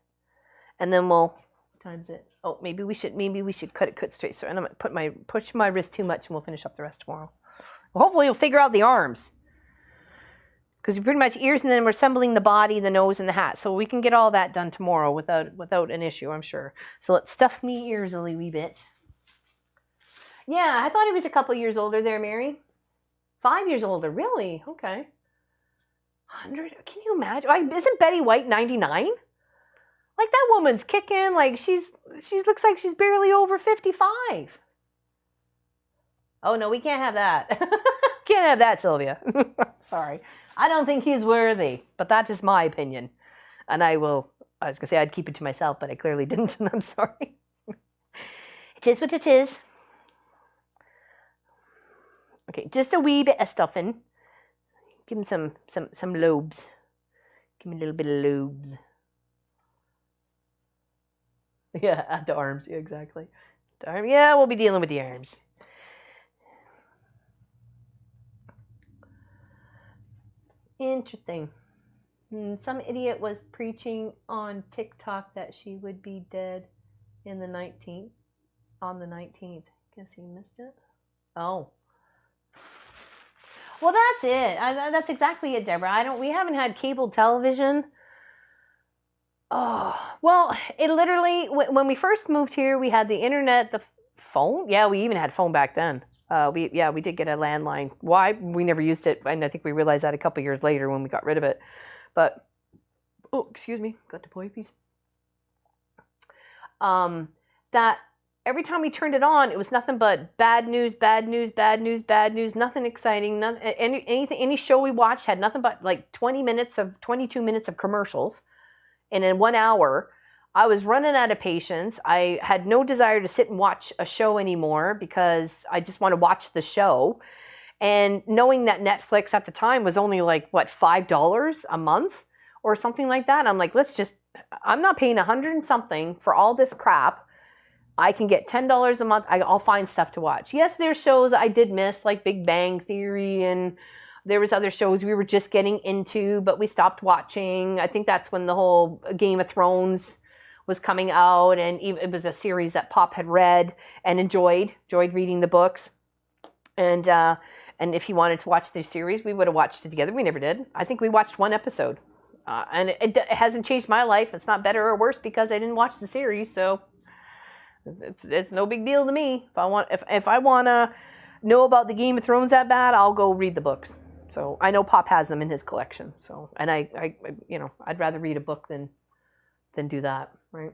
and then we'll times it. Oh, maybe we should cut it straight. So, and I'm gonna push my wrist too much, and we'll finish up the rest tomorrow. Well, hopefully, we'll figure out the arms, because we pretty much ears, and then we're assembling the body, the nose, and the hat. So we can get all that done tomorrow without an issue, I'm sure. So let's stuff me ears a wee bit. Yeah, I thought he was a couple years older there, Mary. 5 years older, really? Okay. 100? Can you imagine? Isn't Betty White 99? Like, that woman's kicking. Like, she looks like she's barely over 55. Oh, no, we can't have that. Can't have that, Sylvia. Sorry. I don't think he's worthy, but that is my opinion. And I was going to say I'd keep it to myself, but I clearly didn't, and I'm sorry. It is what it is. Okay, just a wee bit of stuffing. Give him some lobes. Give me a little bit of lobes. Yeah, at the arms. Yeah, exactly. The arm. Yeah, we'll be dealing with the arms. Interesting. Some idiot was preaching on TikTok that she would be dead on the 19th. Guess he missed it. Oh. Well, that's it. That's exactly it, Deborah. We haven't had cable television. Oh, well, it literally, when we first moved here, we had the internet, the phone. Yeah, we even had phone back then. We did get a landline. Why? We never used it, and I think we realized that a couple years later when we got rid of it. But, oh, excuse me, got the boy piece. That every time we turned it on, it was nothing but bad news, bad news, bad news, bad news, nothing exciting. Any show we watched had nothing but like 22 minutes of commercials. And in 1 hour, I was running out of patience. I had no desire to sit and watch a show anymore because I just want to watch the show. And knowing that Netflix at the time was only like, what, $5 a month or something like that. I'm like, I'm not paying 100 and something for all this crap. I can get $10 a month. I'll find stuff to watch. Yes, there's shows I did miss, like Big Bang Theory, and there was other shows we were just getting into, but we stopped watching. I think that's when the whole Game of Thrones was coming out, and it was a series that Pop had read and enjoyed reading the books. And if he wanted to watch the series, we would have watched it together. We never did. I think we watched one episode. And it hasn't changed my life. It's not better or worse because I didn't watch the series, so it's no big deal to me. If I want to know about the Game of Thrones that bad, I'll go read the books. So I know Pop has them in his collection. So, and I'd rather read a book than do that, right?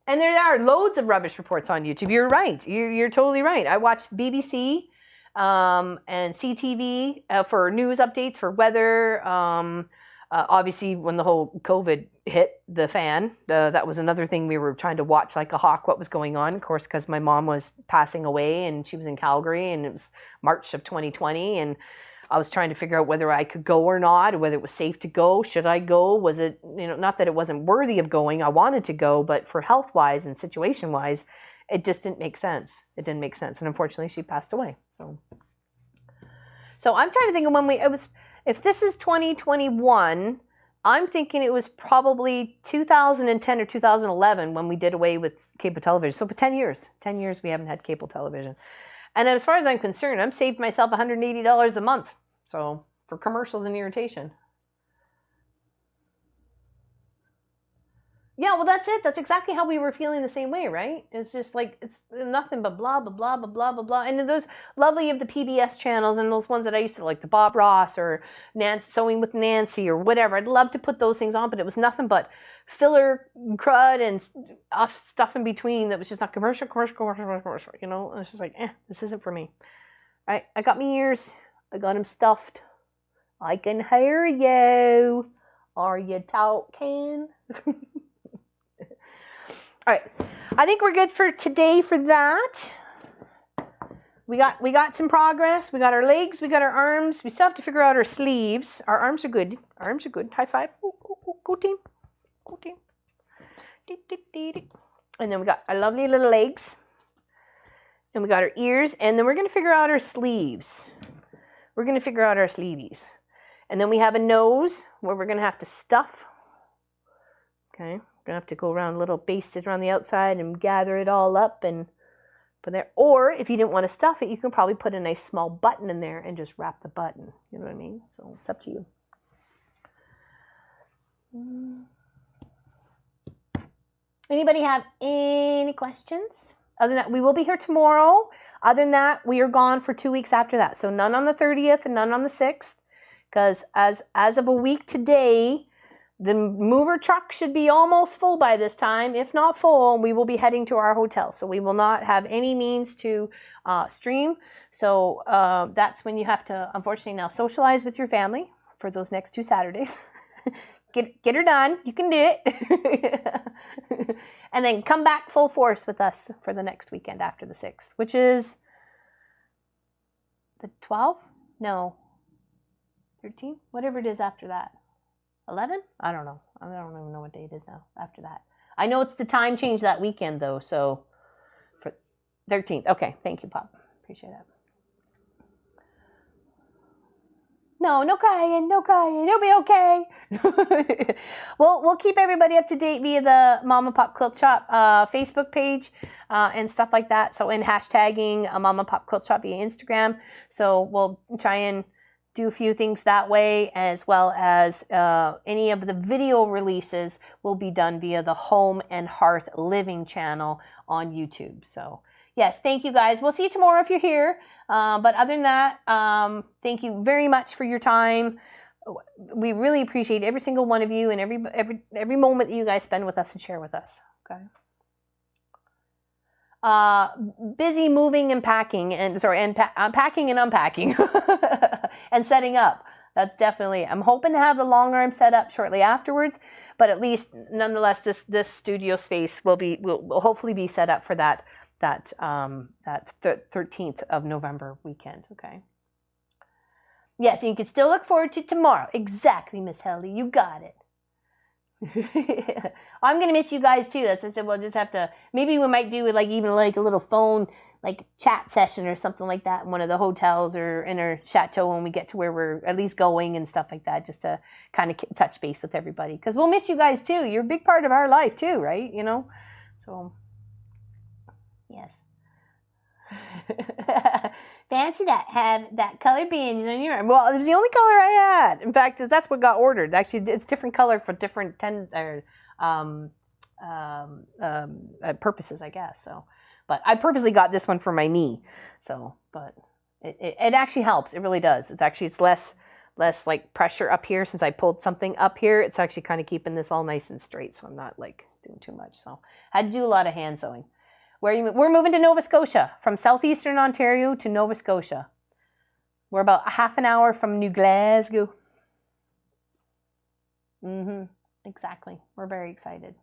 And there are loads of rubbish reports on YouTube. You're right. You're totally right. I watched BBC and CTV for news updates, for weather. Obviously, when the whole COVID hit the fan, that was another thing we were trying to watch like a hawk what was going on. Of course, because my mom was passing away and she was in Calgary, and it was March of 2020, and I was trying to figure out whether I could go or not, or whether it was safe to go. Should I go? Was it, not that it wasn't worthy of going. I wanted to go, but for health-wise and situation-wise, it just didn't make sense. It didn't make sense, and unfortunately, she passed away. So I'm trying to think of if this is 2021, I'm thinking it was probably 2010 or 2011 when we did away with cable television. So for 10 years we haven't had cable television. And as far as I'm concerned, I've saved myself $180 a month. So for commercials and irritation. Yeah, well, that's it. That's exactly how we were feeling the same way, right? It's just like, it's nothing but blah, blah, blah, blah, blah, blah, blah. And those lovely of the PBS channels and those ones that I used to like, the Bob Ross or Sewing with Nancy or whatever. I'd love to put those things on, but it was nothing but filler crud and stuff in between that was just not commercial. And it's just like, this isn't for me. All right, I got my ears. I got them stuffed. I can hear you. Are you talking? All right, I think we're good for today for that. We got some progress. We got our legs, we got our arms. We still have to figure out our sleeves. Our arms are good. Our arms are good. High five. Go team. Go team. And then we got our lovely little legs. And we got our ears. And then we're going to figure out our sleeves. We're going to figure out our sleeveys. And then we have a nose where we're going to have to stuff. Okay. We're going to have to go around a little, baste it around the outside and gather it all up and put there. Or if you didn't want to stuff it, you can probably put a nice small button in there and just wrap the button. You know what I mean? So it's up to you. Anybody have any questions? Other than that, we will be here tomorrow. Other than that, we are gone for 2 weeks after that. So none on the 30th and none on the 6th. Because as of a week today, the mover truck should be almost full by this time. If not full, we will be heading to our hotel. So we will not have any means to stream. So that's when you have to, unfortunately, now socialize with your family for those next 2 Saturdays. Get her done. You can do it. And then come back full force with us for the next weekend after the 6th, which is the 12th? No. 13? Whatever it is after that. 11? I don't know. I don't even know what day it is now after that. I know it's the time change that weekend, though, so for 13th. Okay, thank you, Pop. Appreciate that. No crying, no crying. It'll be okay. We'll keep everybody up to date via the Mama Pop Quilt Shop Facebook page and stuff like that. So, in hashtagging Mama Pop Quilt Shop via Instagram. So, we'll try and do a few things that way, as well as any of the video releases will be done via the Home and Hearth Living channel on YouTube. So, yes, thank you guys. We'll see you tomorrow if you're here. But other than that, thank you very much for your time. we really appreciate every single one of you and every moment that you guys spend with us and share with us. Okay. Busy moving and packing and packing and unpacking and setting up. That's definitely, I'm hoping to have the long arm set up shortly afterwards, but at least nonetheless, this studio space will hopefully be set up for that 13th of November weekend. Okay. Yes, and you can still look forward to tomorrow. Exactly, Miss Helly, you got it. I'm gonna miss you guys too. That's what I said. We'll just have to. Maybe we might do even a little phone chat session or something like that in one of the hotels or in our chateau when we get to where we're at least going and stuff like that, just to kind of touch base with everybody. Because we'll miss you guys too. You're a big part of our life too, right? You know. So yes. Fancy that. Have that color bands on your arm. Well, it was the only color I had. In fact, that's what got ordered. Actually, it's different color for different purposes, I guess. So, but I purposely got this one for my knee. So, but it actually helps. It really does. It's less like pressure up here since I pulled something up here. It's actually kind of keeping this all nice and straight, so I'm not doing too much. So, I had to do a lot of hand sewing. We're moving to Nova Scotia, from southeastern Ontario to Nova Scotia. We're about a half an hour from New Glasgow. Exactly. We're very excited.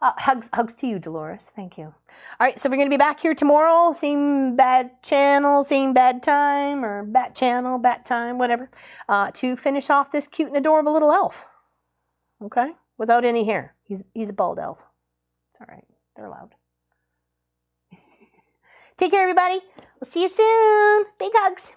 Hugs to you, Dolores. Thank you. All right, so we're going to be back here tomorrow. Same bad channel, same bad time, or bat channel, bat time, whatever, to finish off this cute and adorable little elf. Okay? Without any hair. He's a bald elf. It's all right. They're allowed. Take care, everybody. We'll see you soon. Big hugs.